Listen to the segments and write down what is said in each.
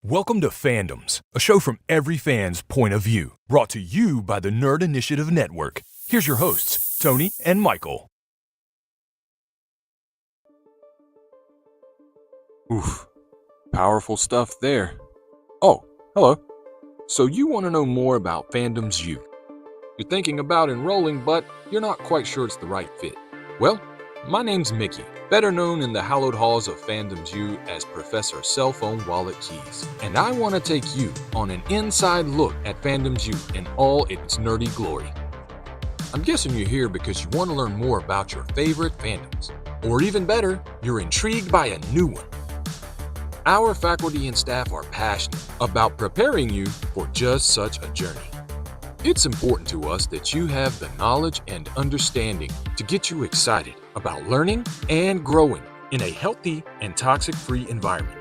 Welcome to Fandoms, a show from every fan's point of view, brought to you by the Nerd Initiative Network. Here's your hosts, Tony and Michael. Oof, powerful stuff there. Oh, hello. So you want to know more about Fandoms U. You're thinking about enrolling, but you're not quite sure it's the right fit. Well, my name's Mickey, better known in the hallowed halls of Fandoms U as Professor Cell Phone Wallet Keys. And I want to take you on an inside look at Fandoms U in all its nerdy glory. I'm guessing you're here because you want to learn more about your favorite fandoms. Or even better, you're intrigued by a new one. Our faculty and staff are passionate about preparing you for just such a journey. It's important to us that you have the knowledge and understanding to get you excited about learning and growing in a healthy and toxic-free environment.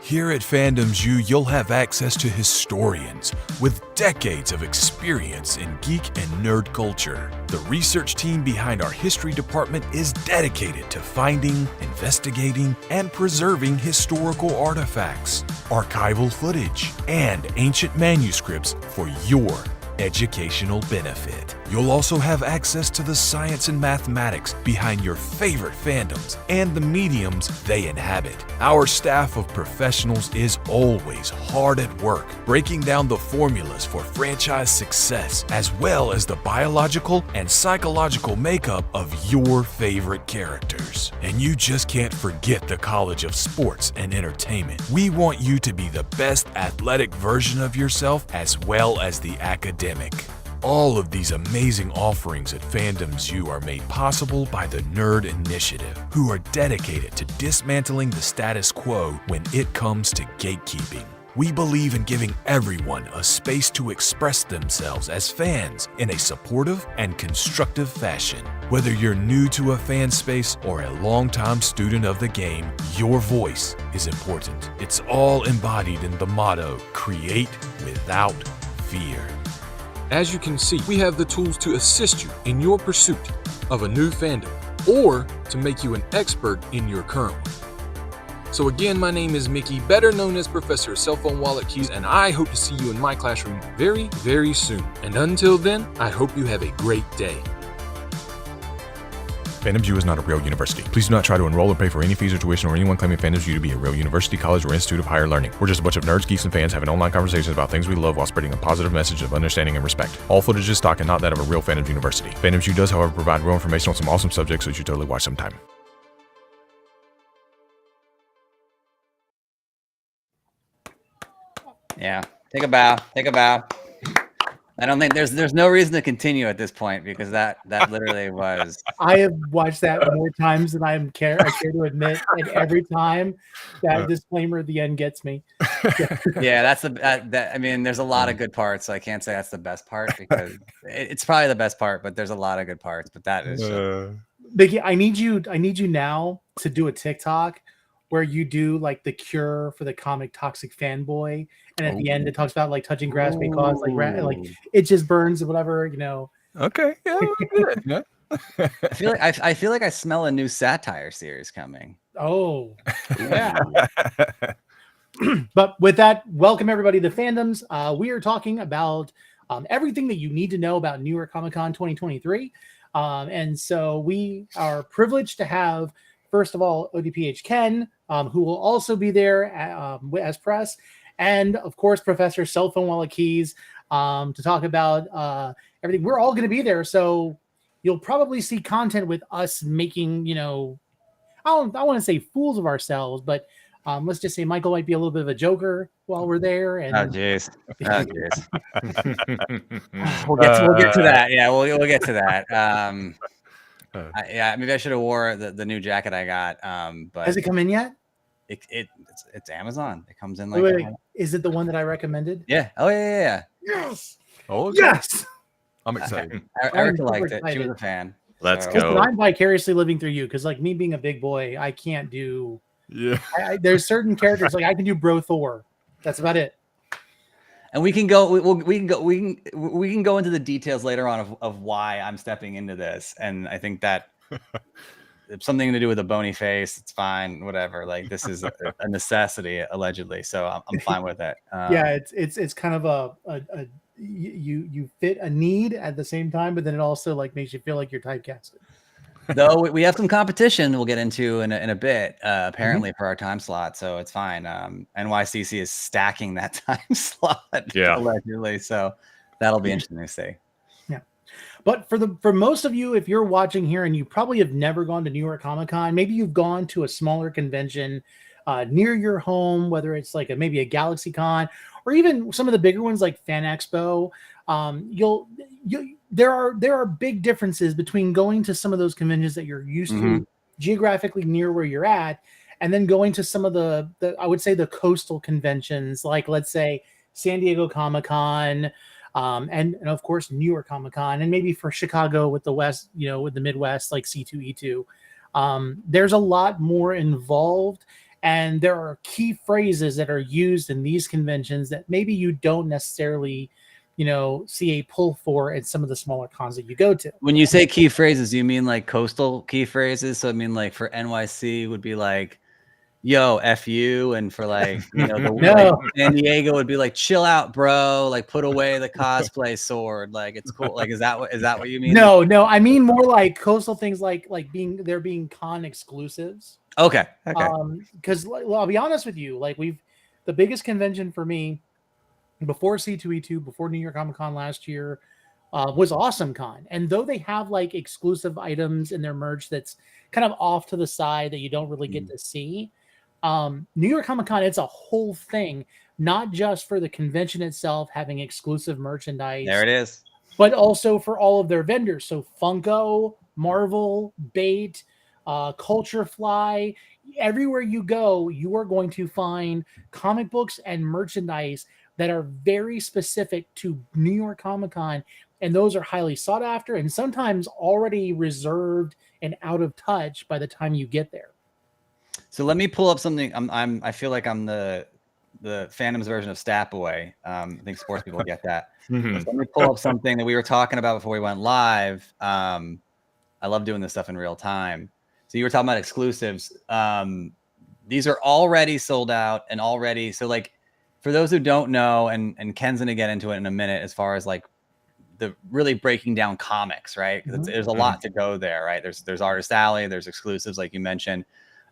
Here at Fandoms U, you'll have access to historians with decades of experience in geek and nerd culture. The research team behind our history department is dedicated to finding, investigating, and preserving historical artifacts, archival footage, and ancient manuscripts for your educational benefit. You'll also have access to the science and mathematics behind your favorite fandoms and the mediums they inhabit. Our staff of professionals is always hard at work, breaking down the formulas for franchise success, as well as the biological and psychological makeup of your favorite characters. And you just can't forget the College of Sports and Entertainment. We want you to be the best athletic version of yourself as well as the academic. All of these amazing offerings at Fandoms U are made possible by the Nerd Initiative, who are dedicated to dismantling the status quo when it comes to gatekeeping. We believe in giving everyone a space to express themselves as fans in a supportive and constructive fashion. Whether you're new to a fan space or a longtime student of the game, your voice is important. It's all embodied in the motto, create without fear. As you can see, we have the tools to assist you in your pursuit of a new fandom or to make you an expert in your current one. So again, my name is Mickey, better known as Professor Cell Phone Wallet Keys, and I hope to see you in my classroom very, very soon. And until then, I hope you have a great day. Fandoms U is not a real university. Please do not try to enroll or pay for any fees or tuition or anyone claiming Fandoms U to be a real university, college, or institute of higher learning. We're just a bunch of nerds, geeks, and fans having online conversations about things we love while spreading a positive message of understanding and respect. All footage is stock and not that of a real Fandoms University. Fandoms U does, however, provide real information on some awesome subjects, so you should totally watch sometime. Yeah, take a bow. Take a bow. I don't think there's no reason to continue at this point because that literally was. I have watched that more times than I care to admit, and every time that disclaimer at the end gets me. Yeah, that's that. I mean, there's a lot of good parts, so I can't say that's the best part because it's probably the best part, but there's a lot of good parts. But that is. Biggie, I need you now to do a TikTok where you do like the cure for the comic toxic fanboy, and at the end it talks about like touching grass may cause like it just burns or whatever, you know. Okay, yeah. I feel like I smell a new satire series coming. Oh, yeah. But with that, welcome everybody to Fandoms. We are talking about everything that you need to know about New York Comic Con 2023, and so we are privileged to have. First of all, ODPH Ken, who will also be there as press, and of course, Professor Cell Phone Wallet Keys to talk about everything. We're all going to be there, so you'll probably see content with us making, you know, I want to say fools of ourselves, but let's just say Michael might be a little bit of a joker while we're there. And oh jeez, we'll get to that. Yeah, we'll get to that. Yeah, maybe I should have wore the new jacket I got. But has it come in yet? It's Amazon. It comes in like. Wait. Is it the one that I recommended? Yeah. Oh yeah. Yes. Oh okay. Yes. I'm excited. Erica liked it. She was a fan. Let's go. Listen, I'm vicariously living through you because, like me being a big boy, I can't do. Yeah. There's certain characters like I can do Bro Thor. That's about it. And we can go. We can go into the details later on of why I'm stepping into this, and I think that something to do with a bony face. It's fine, whatever. Like this is a necessity, allegedly. So I'm fine with it. Yeah, it's kind of a you fit a need at the same time, but then it also like makes you feel like you're typecasted. Though we have some competition we'll get into in a bit, apparently for our time slot, so it's fine. NYCC is stacking that time slot, allegedly, so that'll be interesting to see. Yeah, but for most of you, if you're watching here and you probably have never gone to New York Comic Con, maybe you've gone to a smaller convention near your home, whether it's like maybe a Galaxy Con or even some of the bigger ones like Fan Expo. There are big differences between going to some of those conventions that you're used to geographically near where you're at, and then going to some of the I would say the coastal conventions, like let's say San Diego Comic Con, and of course New York Comic Con, and maybe for Chicago with the West, with the Midwest, like C2E2. There's a lot more involved, and there are key phrases that are used in these conventions that maybe you don't necessarily see a pull for at some of the smaller cons that you go to. When you say key phrases, you mean like coastal key phrases? So I mean, like for NYC would be like, yo, F you. And for like, like San Diego would be like, chill out, bro. Like put away the cosplay sword. Like it's cool. Like, is that what you mean? No, I mean more like coastal things like being con exclusives. Okay. Because I'll be honest with you, like the biggest convention for me before C2E2, before New York Comic Con last year, was Awesome Con. And though they have like exclusive items in their merch that's kind of off to the side that you don't really get to see, New York Comic Con, it's a whole thing, not just for the convention itself having exclusive merchandise. There it is. But also for all of their vendors. So Funko, Marvel, Bait, Culture Fly, everywhere you go, you are going to find comic books and merchandise that are very specific to New York Comic Con, and those are highly sought after and sometimes already reserved and out of touch by the time you get there. So let me pull up something. I feel like I'm the Fandoms version of Stapaway. I think sports people get that. So let me pull up something that we were talking about before we went live. I love doing this stuff in real time. So you were talking about exclusives. These are already sold out and already. So like, for those who don't know, and Ken's going to get into it in a minute, as far as like the really breaking down comics, right? There's a lot to go there, right? There's Artist Alley, there's exclusives like you mentioned,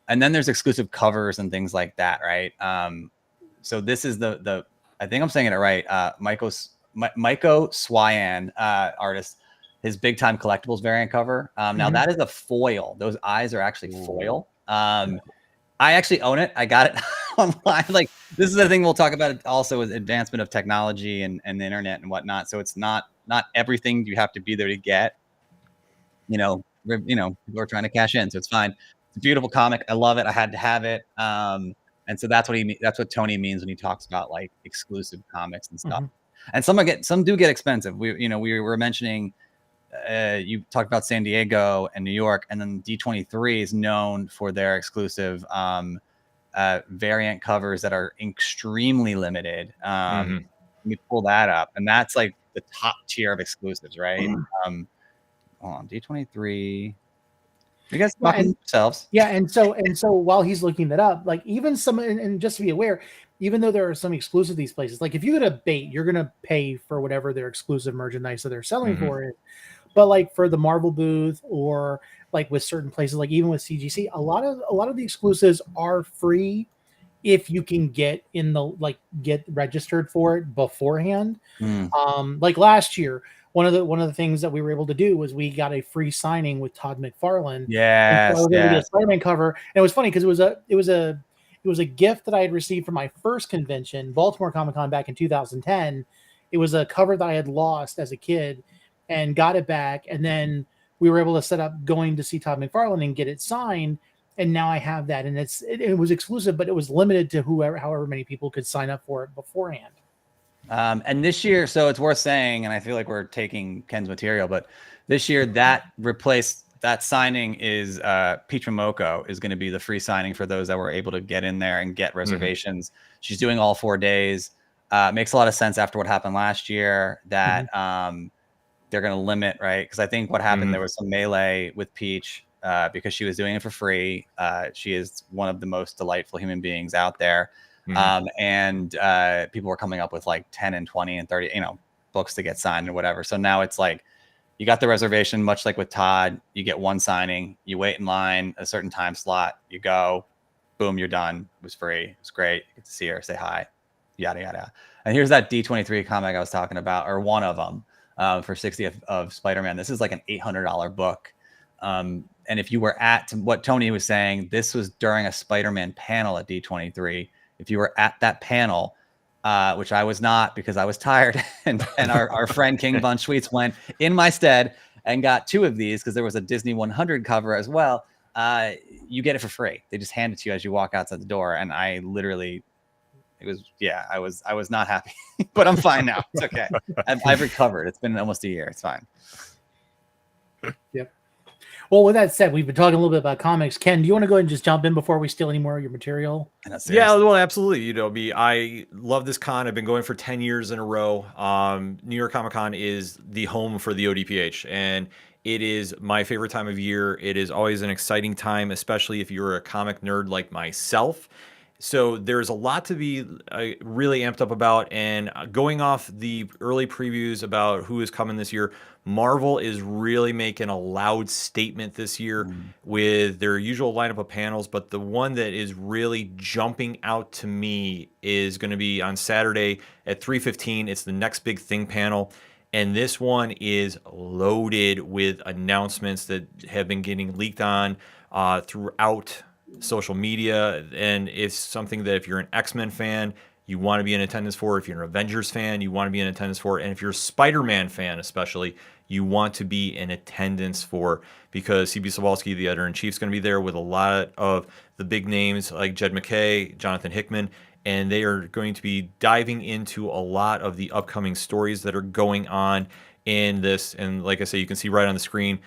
and then there's exclusive covers and things like that, right? So this is the I think I'm saying it right. Maiko Swayan, artist, his Big Time Collectibles variant cover. Now that is a foil. Those eyes are actually foil. I actually own it. I got it online. Like this is the thing we'll talk about also is advancement of technology and the internet and whatnot. So it's not everything you have to be there to get. People are trying to cash in, so it's fine. It's a beautiful comic. I love it. I had to have it. And so that's what Tony means when he talks about like exclusive comics and stuff. And some do get expensive. We were mentioning. You talked about San Diego and New York, and then D23 is known for their exclusive variant covers that are extremely limited. Let me pull that up, and that's like the top tier of exclusives, right? Hold on, D23. You guys talking yourselves? Yeah, and so while he's looking that up, like even some, and just to be aware, even though there are some exclusive these places, like if you go to Bait, you're gonna pay for whatever their exclusive merchandise that they're selling for it. But like for the Marvel booth, or like with certain places, like even with CGC, a lot of the exclusives are free if you can get registered for it beforehand. Like last year, one of the things that we were able to do was we got a free signing with Todd McFarlane. Yes, so a Spider-Man cover, and it was funny because it was a gift that I had received from my first convention, Baltimore Comic Con, back in 2010. It was a cover that I had lost as a kid and got it back, and then we were able to set up going to see Todd McFarlane and get it signed, and now I have that, and it was exclusive, but it was limited to however many people could sign up for it beforehand. And this year, so it's worth saying, and I feel like we're taking Ken's material, but this year that signing is Peach Momoko is going to be the free signing for those that were able to get in there and get reservations. She's doing all 4 days. Makes a lot of sense after what happened last year that they're going to limit, right? Because I think what happened, there was some melee with Peach because she was doing it for free. She is one of the most delightful human beings out there. And people were coming up with like 10 and 20 and 30, books to get signed or whatever. So now it's like, you got the reservation, much like with Todd, you get one signing, you wait in line, a certain time slot, you go, boom, you're done. It was free. It was great. You get to see her, say hi, yada, yada. And here's that D23 comic I was talking about, or one of them, for 60th of Spider-Man. This is like an $800 book. And if you were at what Tony was saying, this was during a Spider-Man panel at D23. If you were at that panel, which I was not because I was tired, and our friend King Von Schweetz went in my stead and got 2 of these because there was a Disney 100 cover as well. You get it for free. They just hand it to you as you walk outside the door. And I literally, I was not happy, but I'm fine now. It's okay. I've recovered. It's been almost a year. It's fine. Yep. Well, with that said, we've been talking a little bit about comics. Ken, do you want to go ahead and just jump in before we steal any more of your material? Yeah, well, absolutely. I love this con. I've been going for 10 years in a row. New York Comic Con is the home for the ODPH, and it is my favorite time of year. It is always an exciting time, especially if you're a comic nerd like myself. So there's a lot to be really amped up about, and going off the early previews about who is coming this year, Marvel is really making a loud statement this year with their usual lineup of panels, but the one that is really jumping out to me is going to be on Saturday at 3:15. It's the Next Big Thing panel, and this one is loaded with announcements that have been getting leaked on throughout social media, and it's something that if you're an X-Men fan, you want to be in attendance for. If you're an Avengers fan, you want to be in attendance for. And if you're a Spider-Man fan especially, you want to be in attendance for, because CB Sobalski, the editor-in-chief, is going to be there with a lot of the big names like Jed McKay, Jonathan Hickman, and they are going to be diving into a lot of the upcoming stories that are going on in this. And like I say, you can see right on the screen,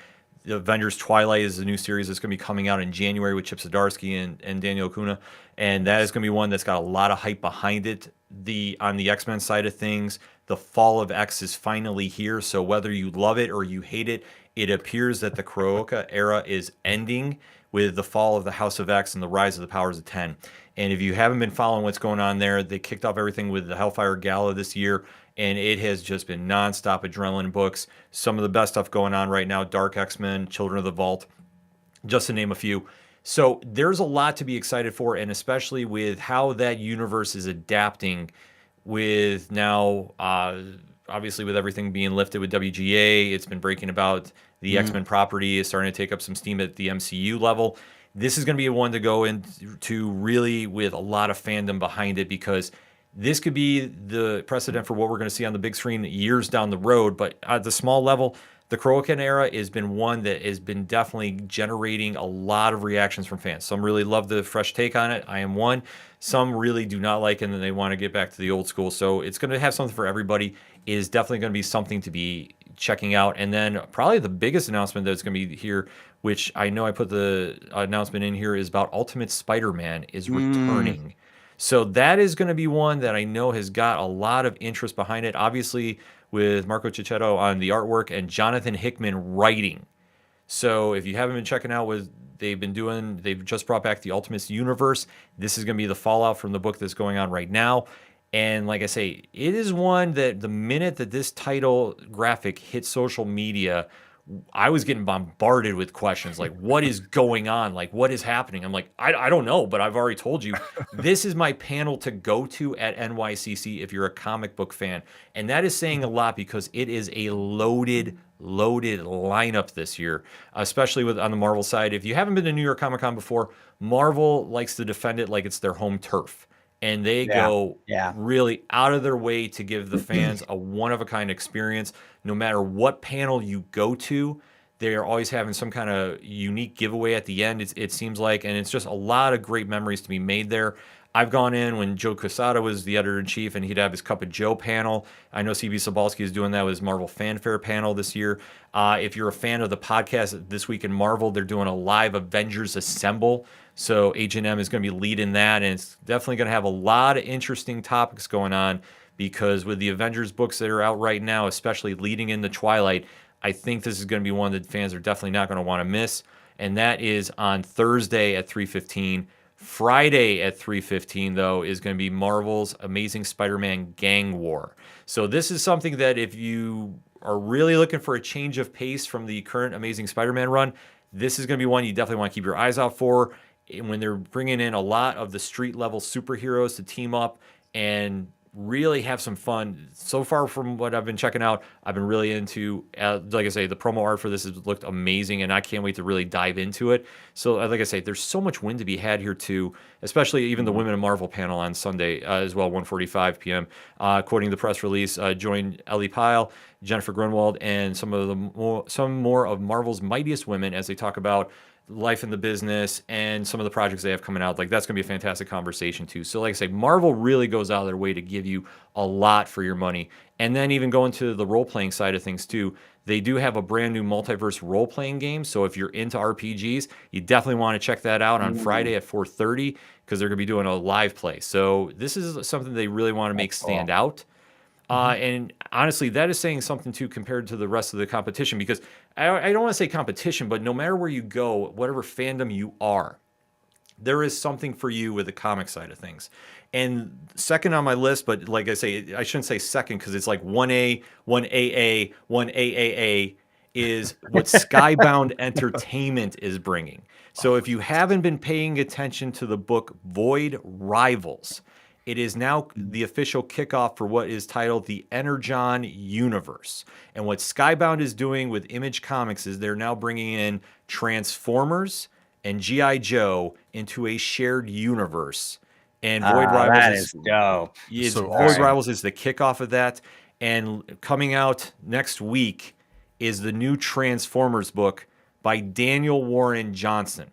the Avengers Twilight is a new series that's going to be coming out in January with Chip Zdarsky and Daniel Acuna, and that is going to be one that's got a lot of hype behind it. On the X-Men side of things, the Fall of X is finally here, so whether you love it or you hate it, it appears that the Kuroka era is ending with the fall of the House of X and the rise of the Powers of 10. And if you haven't been following what's going on there, they kicked off everything with the Hellfire Gala this year, and it has just been nonstop adrenaline books. Some of the best stuff going on right now, Dark X-Men, Children of the Vault, just to name a few. So there's a lot to be excited for, and especially with how that universe is adapting with now, obviously with everything being lifted with WGA, it's been breaking about the X-Men property is starting to take up some steam at the MCU level. This is going to be a one to go into really with a lot of fandom behind it, because this could be the precedent for what we're going to see on the big screen years down the road. But at the small level, the Kurokan era has been one that has been definitely generating a lot of reactions from fans. Some really love the fresh take on it. I am one. Some really do not like it, and they want to get back to the old school. So it's going to have something for everybody. It is definitely going to be something to be checking out. And then probably the biggest announcement that's going to be here, which I know I put the announcement in here, is about Ultimate Spider-Man is returning. So that is going to be one that I know has got a lot of interest behind it. Obviously, with Marco Cicchetto on the artwork and Jonathan Hickman writing. So if you haven't been checking out what they've been doing, they've just brought back the Ultimates universe. This is going to be the fallout from the book that's going on right now. And like I say, it is one that the minute that this title graphic hit social media, I was getting bombarded with questions like, what is going on? Like, what is happening? I'm like, I don't know, but I've already told you, this is my panel to go to at NYCC if you're a comic book fan. And that is saying a lot, because it is a loaded lineup this year, especially on the Marvel side. If you haven't been to New York Comic Con before, Marvel likes to defend it like it's their home turf. And they go really out of their way to give the fans a one-of-a-kind experience. No matter what panel you go to, they are always having some kind of unique giveaway at the end, it seems like. And it's just a lot of great memories to be made there. I've gone in when Joe Quesada was the editor-in-chief, and he'd have his Cup of Joe panel. I know CB Sobalski is doing that with his Marvel Fanfare panel this year. If you're a fan of the podcast This Week in Marvel, they're doing a live Avengers Assemble. So H&M is going to be leading that, and it's definitely going to have a lot of interesting topics going on, because with the Avengers books that are out right now, especially leading into Twilight, I think this is going to be one that fans are definitely not going to want to miss. and that is on Thursday at 3:15. Friday at 3:15, though, is going to be Marvel's Amazing Spider-Man Gang War. So this is something that if you are really looking for a change of pace from the current Amazing Spider-Man run, this is going to be one you definitely want to keep your eyes out for. When they're bringing in a lot of the street-level superheroes to team up and really have some fun. So far from what I've been checking out, I've been really into, like I say, the promo art for this has looked amazing, and I can't wait to really dive into it. So like I say, there's so much win to be had here too, especially even the Women of Marvel panel on Sunday as well, 1:45 p.m. Quoting the press release, joined Ellie Pyle, Jennifer Grunwald, and some more of Marvel's mightiest women as they talk about life in the business and some of the projects they have coming out. Like, that's going to be a fantastic conversation too. So like I say, Marvel really goes out of their way to give you a lot for your money. And then even going to the role-playing side of things too, they do have a brand new multiverse role-playing game. So if you're into RPGs, you definitely want to check that out on Friday at 4:30 because they're going to be doing a live play. So this is something they really want to make stand out. And honestly, that is saying something too compared to the rest of the competition, because I don't want to say competition, but no matter where you go, whatever fandom you are, there is something for you with the comic side of things. And second on my list, but like I say, I shouldn't say second because it's like 1A, 1AA, 1AAA is what Skybound Entertainment is bringing. So if you haven't been paying attention to the book Void Rivals, it is now the official kickoff for what is titled the Energon Universe. And what Skybound is doing with Image Comics is they're now bringing in Transformers and G.I. Joe into a shared universe. And Void Rivals is dope. Void Rivals is the kickoff of that. And coming out next week is the new Transformers book by Daniel Warren Johnson.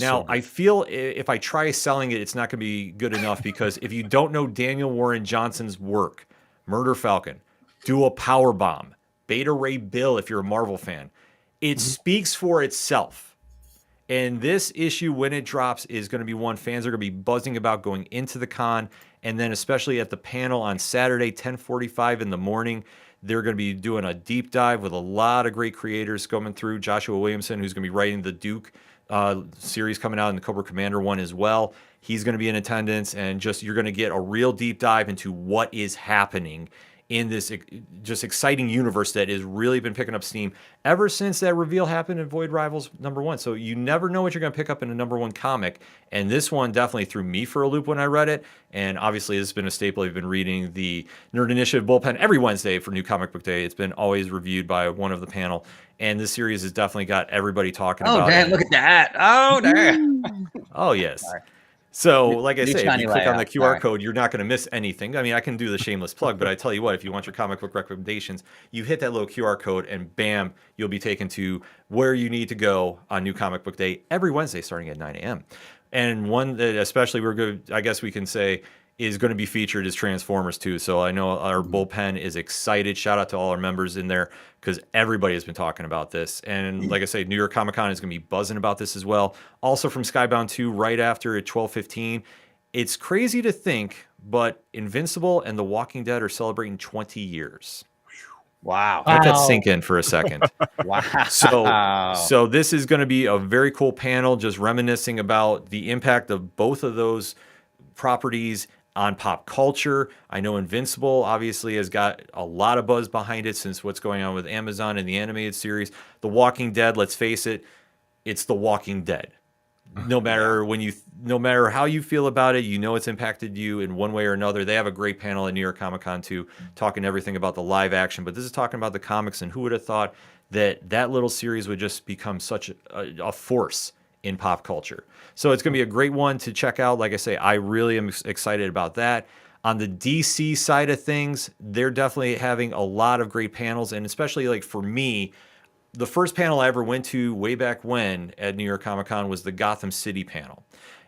Now, I feel if I try selling it, it's not going to be good enough, because if you don't know Daniel Warren Johnson's work, Murder Falcon, Do a Power Bomb, Beta Ray Bill, if you're a Marvel fan, it speaks for itself. And this issue, when it drops, is going to be one fans are going to be buzzing about going into the con, and then especially at the panel on Saturday, 10:45 in the morning. They're going to be doing a deep dive with a lot of great creators coming through. Joshua Williamson, who's going to be writing the Duke series coming out in the Cobra Commander one as well. He's going to be in attendance, and just you're going to get a real deep dive into what is happening in this just exciting universe that has really been picking up steam ever since that reveal happened in Void Rivals #1. So you never know what you're going to pick up in a #1 comic, and this one definitely threw me for a loop when I read it. And obviously it's been a staple. I've been reading the Nerd Initiative Bullpen every Wednesday for New Comic Book Day. It's been always reviewed by one of the panel, and this series has definitely got everybody talking about it. Oh, damn, look at that. Oh, damn. Oh, yes. Sorry. So, like I say, if you click on the layout. QR Sorry. code, you're not going to miss anything. I mean, I can do the shameless plug, but I tell you what, if you want your comic book recommendations, you hit that little QR code and bam, you'll be taken to where you need to go on New Comic Book Day every Wednesday starting at 9 a.m. And one that especially we're good, I guess we can say, is going to be featured is Transformers too. So I know our bullpen is excited. Shout out to all our members in there, because everybody has been talking about this. And like I say, New York Comic Con is going to be buzzing about this as well. Also from Skybound 2 right after at 12:15. It's crazy to think, but Invincible and The Walking Dead are celebrating 20 years. Wow. Let that sink in for a second. Wow. So this is going to be a very cool panel, just reminiscing about the impact of both of those properties on pop culture. I know Invincible obviously has got a lot of buzz behind it since what's going on with Amazon and the animated series. The Walking Dead, let's face it, it's The Walking Dead. No matter how you feel about it, you know it's impacted you in one way or another. They have a great panel at New York Comic Con too, talking everything about the live action, but this is talking about the comics, and who would have thought that little series would just become such a force in pop culture. So it's going to be a great one to check out. Like I say, I really am excited about that. On the DC side of things, they're definitely having a lot of great panels, and especially like for me, the first panel I ever went to way back when at New York Comic Con was the Gotham City panel.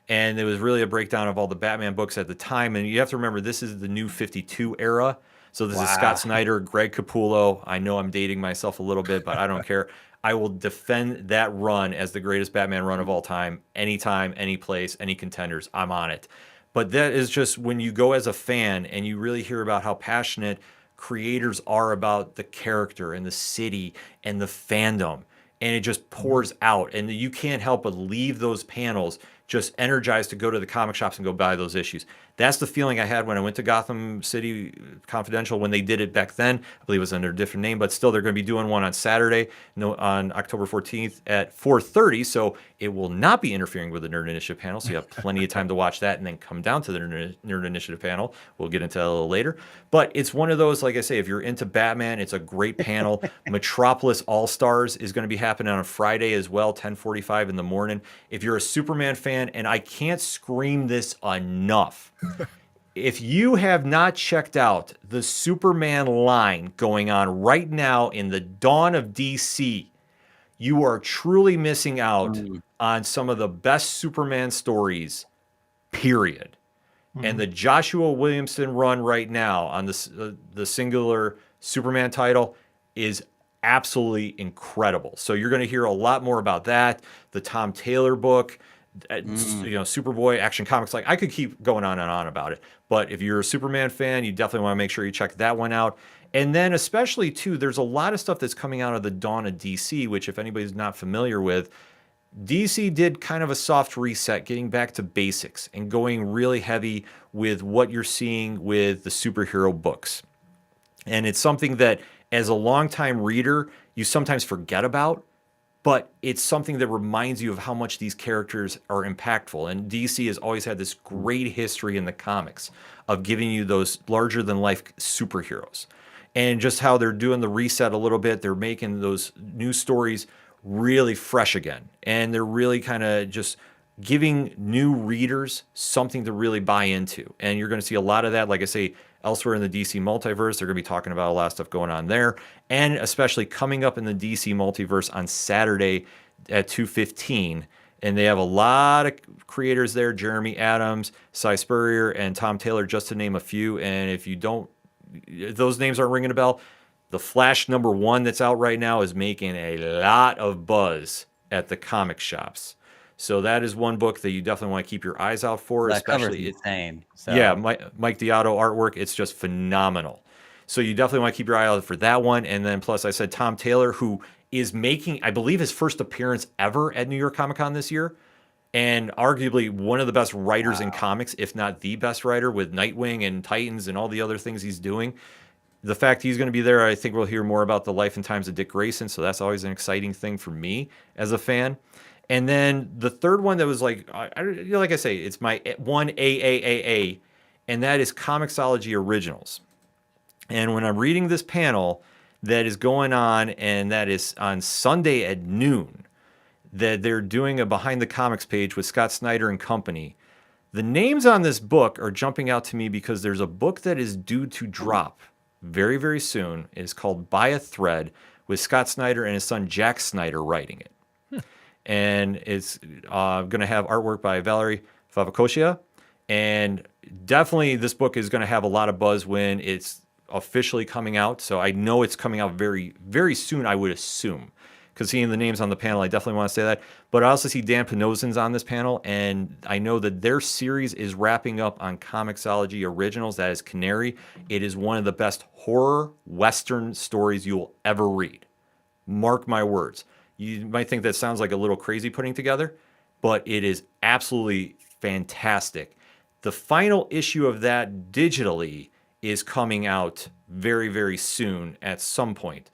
And it was really a breakdown of all the Batman books at the time. And you have to remember, this is the new 52 era. So this is Scott Snyder, Greg Capullo. I know I'm dating myself a little bit, but I don't care. I will defend that run as the greatest Batman run of all time, anytime, any place, any contenders. I'm on it. But that is just when you go as a fan and you really hear about how passionate creators are about the character and the city and the fandom. and it just pours out, and you can't help but leave those panels just energized to go to the comic shops and go buy those issues. That's the feeling I had when I went to Gotham City Confidential when they did it back then. I believe it was under a different name, but still they're going to be doing one on Saturday, on October 14th at 4:30. So it will not be interfering with the Nerd Initiative panel. So you have plenty of time to watch that and then come down to the Nerd Initiative panel. We'll get into that a little later. But it's one of those, like I say, if you're into Batman, it's a great panel. Metropolis All-Stars is going to be happening on a Friday as well, 10:45 in the morning. If you're a Superman fan, and I can't scream this enough, if you have not checked out the Superman line going on right now in the dawn of DC, you are truly missing out on some of the best Superman stories, period. And the Joshua Williamson run right now on the singular Superman title is absolutely incredible. So you're going to hear a lot more about that. The Tom Taylor book, Superboy, Action Comics. Like, I could keep going on and on about it. But if you're a Superman fan, you definitely want to make sure you check that one out. And then especially, too, there's a lot of stuff that's coming out of the dawn of DC, which if anybody's not familiar with, DC did kind of a soft reset, getting back to basics and going really heavy with what you're seeing with the superhero books. And it's something that, as a longtime reader, you sometimes forget about, but it's something that reminds you of how much these characters are impactful. And DC has always had this great history in the comics of giving you those larger-than-life superheroes. And just how they're doing the reset a little bit, they're making those new stories really fresh again. And they're really kind of just giving new readers something to really buy into. And you're going to see a lot of that, like I say, elsewhere in the DC multiverse. They're going to be talking about a lot of stuff going on there. And especially coming up in the DC multiverse on Saturday at 2:15. And they have a lot of creators there, Jeremy Adams, Cy Spurrier, and Tom Taylor, just to name a few. And if those names aren't ringing a bell, the Flash #1 that's out right now is making a lot of buzz at the comic shops. So that is one book that you definitely want to keep your eyes out for. That especially cover's insane. So. Yeah, Mike Deodato artwork, it's just phenomenal. So you definitely want to keep your eye out for that one. And then plus I said Tom Taylor, who is making, I believe, his first appearance ever at New York Comic Con this year. And arguably one of the best writers in comics, if not the best writer, with Nightwing and Titans and all the other things he's doing. The fact he's going to be there, I think we'll hear more about the life and times of Dick Grayson. So that's always an exciting thing for me as a fan. And then the third one that was like I say, it's my one AAAA, and that is Comixology Originals. And when I'm reading this panel that is going on, and that is on Sunday at noon, that they're doing a Behind the Comics page with Scott Snyder and company. The names on this book are jumping out to me because there's a book that is due to drop very, very soon. It is called By a Thread, with Scott Snyder and his son Jack Snyder writing it. And it's going to have artwork by Valerie Favacosia. And definitely this book is going to have a lot of buzz when it's officially coming out. So I know it's coming out very, very soon, I would assume. Because seeing the names on the panel, I definitely want to say that. But I also see Dan Penozin's on this panel, and I know that their series is wrapping up on Comixology Originals. That is Canary. It is one of the best horror Western stories you will ever read. Mark my words. You might think that sounds like a little crazy putting together, but it is absolutely fantastic. The final issue of that digitally is coming out very, very soon at some point.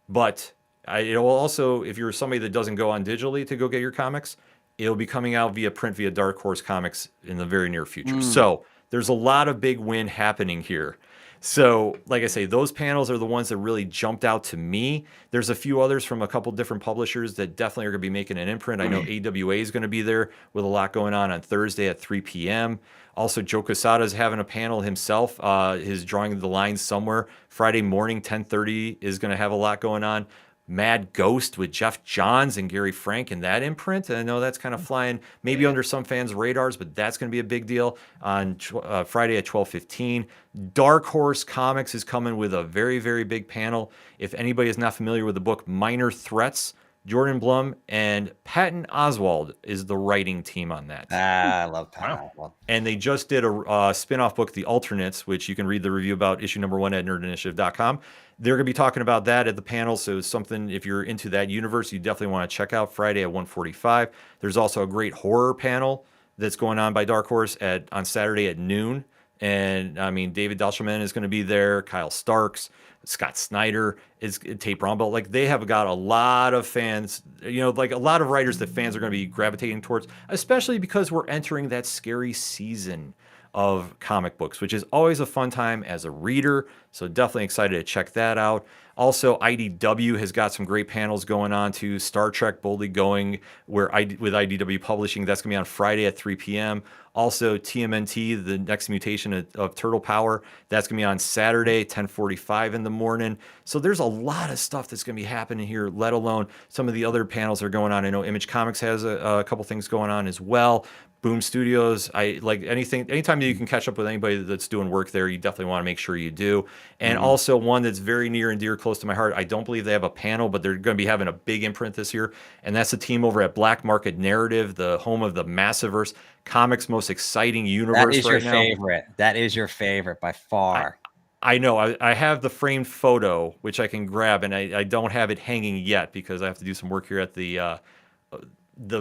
But it will also, if you're somebody that doesn't go on digitally to go get your comics, it'll be coming out via print via Dark Horse Comics in the very near future. So there's a lot of big win happening here. So, like I say, those panels are the ones that really jumped out to me. There's a few others from a couple different publishers that definitely are going to be making an imprint. I know AWA is going to be there with a lot going on Thursday at 3 p.m. Also, Joe Quesada is having a panel himself. His Drawing the Line Somewhere. Friday morning, 10:30 is going to have a lot going on. Mad Ghost with Jeff Johns and Gary Frank in that imprint. And I know that's kind of flying maybe under some fans' radars, but that's going to be a big deal on Friday at 12:15. Dark Horse Comics is coming with a very, very big panel. If anybody is not familiar with the book Minor Threats, Jordan Blum and Patton Oswald is the writing team on that. I love Patton Oswalt. And they just did a spin-off book, The Alternates, which you can read the review about, issue number 1 at nerdinitiative.com. They're going to be talking about that at the panel, so it's something, if you're into that universe, you definitely want to check out Friday at 1:45. There's also a great horror panel that's going on by Dark Horse on Saturday at noon. And I mean, David Dalshelman is going to be there, Kyle Starks, Scott Snyder, Tate Brownbelt. Like, they have got a lot of fans, like a lot of writers that fans are going to be gravitating towards, especially because we're entering that scary season of comic books, which is always a fun time as a reader. So definitely excited to check that out. Also, IDW has got some great panels going on too. Star Trek Boldly Going, with IDW Publishing, that's going to be on Friday at 3 p.m. Also, TMNT, the next mutation of Turtle Power, that's going to be on Saturday, 10:45 in the morning. So there's a lot of stuff that's going to be happening here, let alone some of the other panels that are going on. I know Image Comics has a couple things going on as well. Boom Studios, I like anytime that you can catch up with anybody that's doing work there, you definitely want to make sure you do. And also one that's very near and dear, close to my heart, I don't believe they have a panel, but they're going to be having a big imprint this year. And that's the team over at Black Market Narrative, the home of the Massiverse, comics' most exciting universe right now. That is your favorite. That is your favorite by far. I know. I have the framed photo, which I can grab, and I don't have it hanging yet because I have to do some work here at the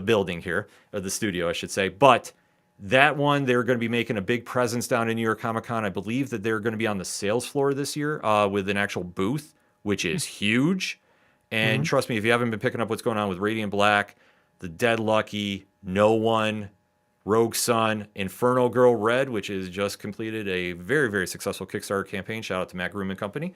building here, or the studio, I should say. But that one, they're going to be making a big presence down in New York Comic Con. I believe that they're going to be on the sales floor this year with an actual booth, which is huge. And trust me, if you haven't been picking up what's going on with Radiant Black, The Dead Lucky, No One, Rogue Sun, Inferno Girl Red, which has just completed a very, very successful Kickstarter campaign. Shout out to Matt Groom and company.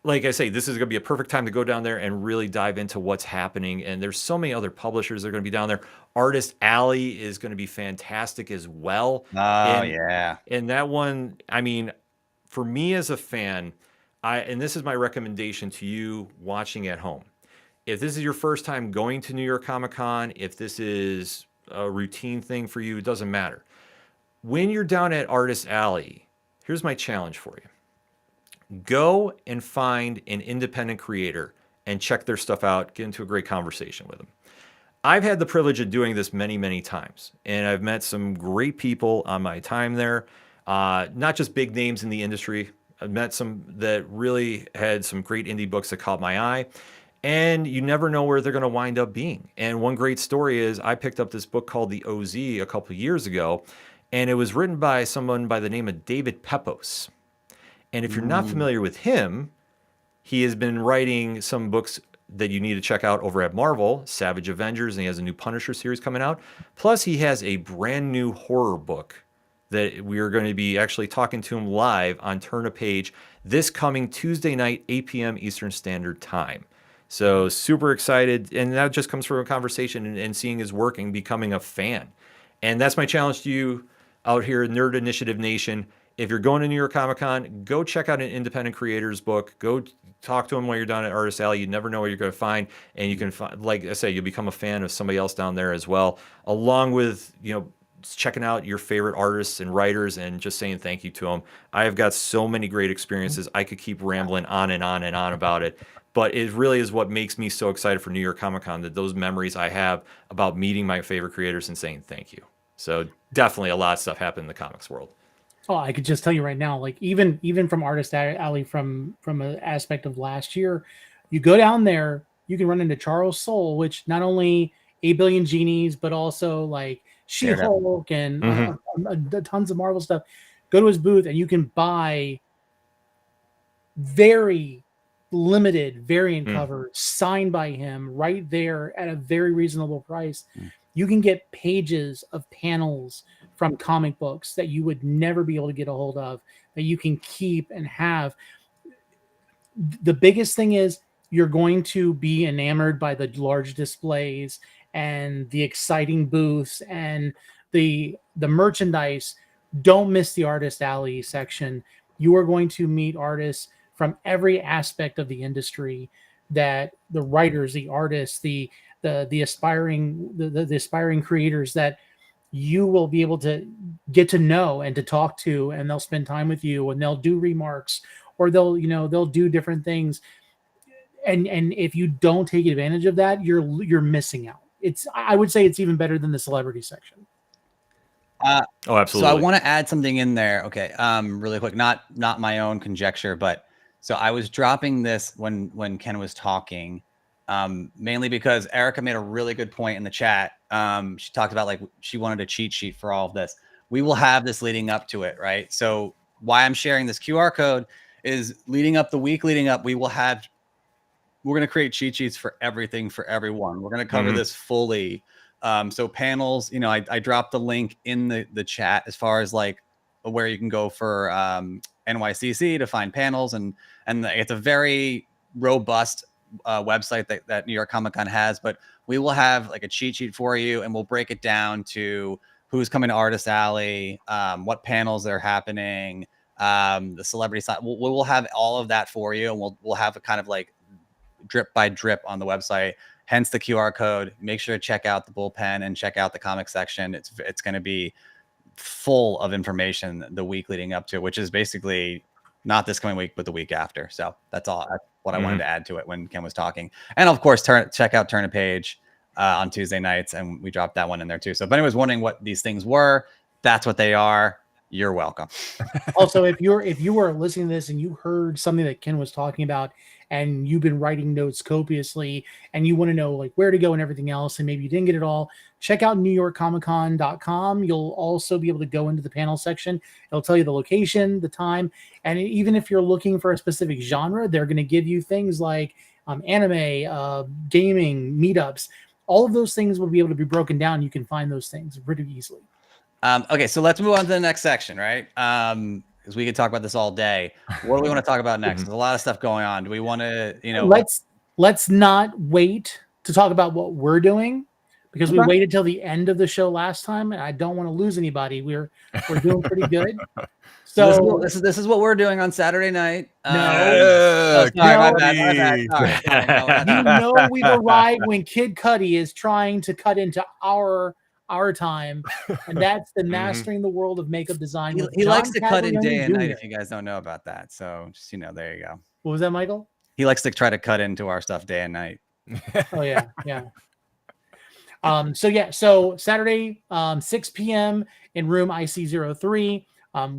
Like I say, this is going to be a perfect time to go down there and really dive into what's happening. And there's so many other publishers that are going to be down there. Artist Alley is going to be fantastic as well. Yeah. And that one, I mean, for me as a fan, and this is my recommendation to you watching at home. If this is your first time going to New York Comic Con, if this is a routine thing for you, it doesn't matter. When you're down at Artist Alley, here's my challenge for you. Go and find an independent creator and check their stuff out. Get into a great conversation with them. I've had the privilege of doing this many, many times, and I've met some great people on my time there. Not just big names in the industry. I've met some that really had some great indie books that caught my eye. And you never know where they're going to wind up being. And one great story is I picked up this book called The OZ a couple of years ago, and it was written by someone by the name of David Pepos. And if you're not familiar with him, he has been writing some books that you need to check out over at Marvel, Savage Avengers, and he has a new Punisher series coming out. Plus, he has a brand new horror book that we are going to be actually talking to him live on Turn a Page this coming Tuesday night, 8 p.m. Eastern Standard Time. So super excited. And that just comes from a conversation and seeing his work and becoming a fan. And that's my challenge to you out here in Nerd Initiative Nation. If you're going to New York Comic Con, go check out an independent creator's book. Go talk to him while you're down at Artist Alley. You never know what you're going to find. And you can find, like I say, you'll become a fan of somebody else down there as well, along with, checking out your favorite artists and writers and just saying thank you to them. I have got so many great experiences. I could keep rambling on and on and on about it. But it really is what makes me so excited for New York Comic Con, that those memories I have about meeting my favorite creators and saying thank you. So definitely a lot of stuff happened in the comics world. Oh, I could just tell you right now, like even from Artist Alley from an aspect of last year, you go down there, you can run into Charles Soule, which not only 8 Billion Genies, but also like She-Hulk and tons of Marvel stuff. Go to his booth and you can buy very limited variant covers signed by him right there at a very reasonable price. You can get pages of panels from comic books that you would never be able to get a hold of, that you can keep and have. The biggest thing is you're going to be enamored by the large displays and the exciting booths and the merchandise. Don't miss the Artist Alley section. You are going to meet artists from every aspect of the industry, that the writers, the artists, the aspiring creators that you will be able to get to know and to talk to, and they'll spend time with you and they'll do remarks, or they'll do different things. and if you don't take advantage of that, you're missing out. I would say it's even better than the celebrity section. Oh, absolutely. So I want to add something in there. Okay. Really quick, not my own conjecture, but so I was dropping this when Ken was talking, mainly because Erica made a really good point in the chat. She talked about like she wanted a cheat sheet for all of this. We will have this leading up to it, right? So why I'm sharing this QR code is leading up the week leading up, we're going to create cheat sheets for everything for everyone. We're going to cover this fully. So panels, you know, I dropped the link in the chat as far as like where you can go for NYCC to find panels, and it's a very robust website that New York Comic Con has. But we will have like a cheat sheet for you, and we'll break it down to who's coming to Artist Alley, what panels are happening, the celebrity side. We'll have all of that for you, and we'll have a kind of like drip by drip on the website. Hence the QR code. Make sure to check out the bullpen and check out the comic section. It's going to be full of information the week leading up to, which is basically not this coming week, but the week after. So that's all. That's what I wanted to add to it when Ken was talking. And of course, check out Turn a Page on Tuesday nights, and we dropped that one in there too. So if anyone's wondering what these things were, that's what they are. You're welcome. Also, if you were listening to this and you heard something that Ken was talking about, and you've been writing notes copiously, and you want to know like where to go and everything else, and maybe you didn't get it all, check out NewYorkComicCon.com. You'll also be able to go into the panel section. It'll tell you the location, the time, and even if you're looking for a specific genre, they're going to give you things like anime, gaming, meetups. All of those things will be able to be broken down. You can find those things pretty easily. Okay, so let's move on to the next section, right? Because we could talk about this all day. What do we want to talk about next? There's a lot of stuff going on. Do we want to, let's not wait to talk about what we're doing, because we waited till the end of the show last time, and I don't want to lose anybody. We're doing pretty good. So this is what we're doing on Saturday night. My bad. Sorry. We've arrived when Kid Cudi is trying to cut into our time, and that's the mastering the world of makeup design. He likes to cut in day and night. If you guys don't know about that, so just there you go. What was that, Michael? He likes to try to cut into our stuff day and night. Oh yeah. So Saturday, 6 p.m. in room IC03.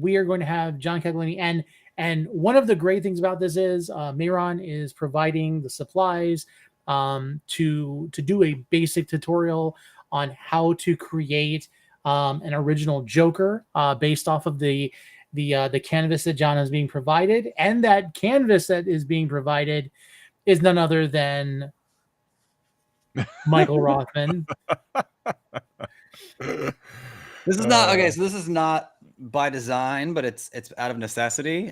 We are going to have John Caglione, and one of the great things about this is Mayron is providing the supplies to do a basic tutorial on how to create an original Joker based off of the canvas that John is being provided, and that canvas that is being provided is none other than Michael Rothman. This is not okay. So this is not by design, but it's out of necessity.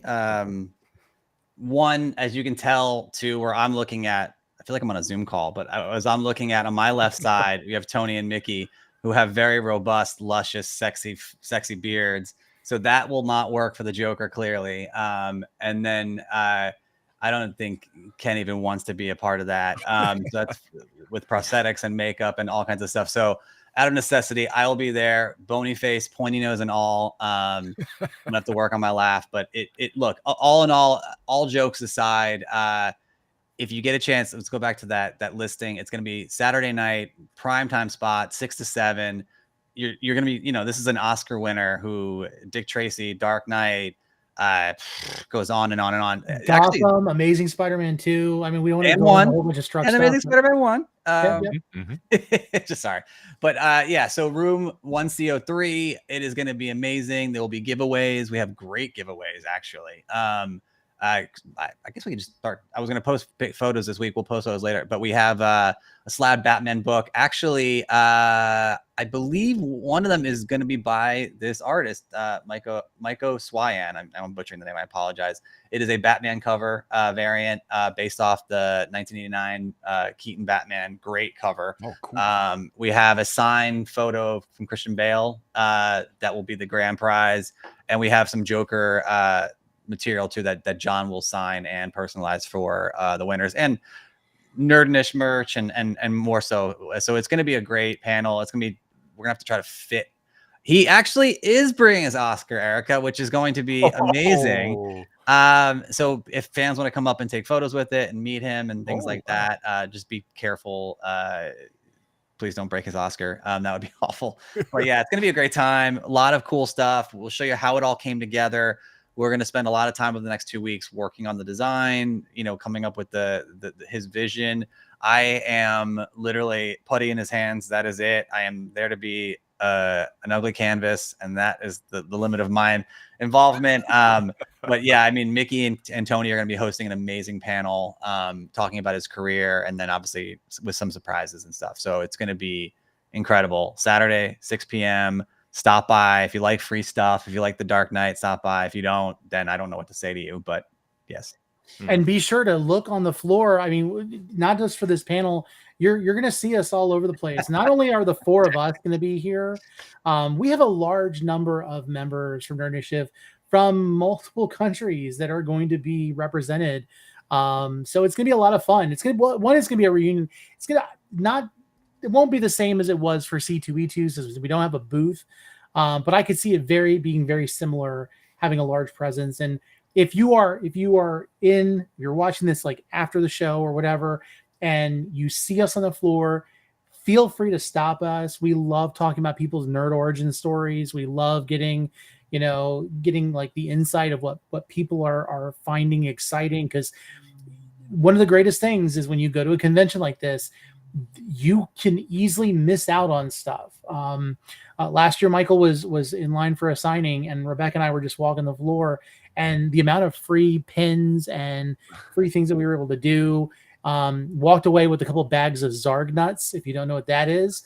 One, as you can tell, too, where I'm looking at, I feel like I'm on a Zoom call, but as I'm looking at on my left side, we have Tony and Mickey, who have very robust, luscious, sexy beards. So that will not work for the Joker, clearly. And then I don't think Ken even wants to be a part of that. So that's with prosthetics and makeup and all kinds of stuff. So out of necessity, I will be there, bony face, pointy nose, and all. I'm gonna have to work on my laugh, but look, all in all jokes aside, if you get a chance, let's go back to that listing. It's going to be Saturday night, primetime spot, 6 to 7. You're going to be, this is an Oscar winner who Dick Tracy, Dark Knight, goes on and on and on. Gotham, actually, Amazing Spider-Man 2. I mean, we don't want to go on a whole bunch of struck and Amazing Spider-Man 1. Yep. Just sorry. But so room 1C03, it is going to be amazing. There will be giveaways. We have great giveaways, actually. I guess we can just start. I was going to post photos this week. We'll post those later. But we have a Slab Batman book. Actually, I believe one of them is going to be by this artist, Maiko Swayan. I'm butchering the name. I apologize. It is a Batman cover variant based off the 1989 Keaton Batman. Great cover. Oh, cool. We have a signed photo from Christian Bale that will be the grand prize. And we have some Joker material too that John will sign and personalize for the winners, and Nerdnish merch and more so. So it's going to be a great panel. We're going to have to try to fit. He actually is bringing his Oscar, Erica, which is going to be amazing. So if fans want to come up and take photos with it and meet him and things like wow. that, just be careful. Please don't break his Oscar. That would be awful. But yeah, it's going to be a great time. A lot of cool stuff. We'll show you how it all came together. We're going to spend a lot of time over the next 2 weeks working on the design, coming up with his vision. I am literally putty in his hands. That is it. I am there to be an ugly canvas, and that is the limit of my involvement. But yeah, I mean, Mickey and Tony are going to be hosting an amazing panel talking about his career, and then obviously with some surprises and stuff. So it's going to be incredible. Saturday, 6 p.m. Stop by. If you like free stuff, if you like the Dark Knight, stop by. If you don't, then I don't know what to say to you, but yes. And be sure to look on the floor. I mean, not just for this panel, you're going to see us all over the place. Not only are the 4 of us going to be here, we have a large number of members from Nerd Initiative from multiple countries that are going to be represented. So it's going to be a lot of fun. It's going to be a reunion. It's going to it won't be the same as it was for C2E2 since we don't have a booth. But I could see it being very similar, having a large presence. And if you're watching this like after the show or whatever, and you see us on the floor, feel free to stop us. We love talking about people's nerd origin stories. We love getting like the insight of what people are finding exciting. Because one of the greatest things is when you go to a convention like this, you can easily miss out on stuff. Last year, Michael was in line for a signing, and Rebecca and I were just walking the floor, and the amount of free pins and free things that we were able to do. Walked away with a couple of bags of Zarg nuts, if you don't know what that is,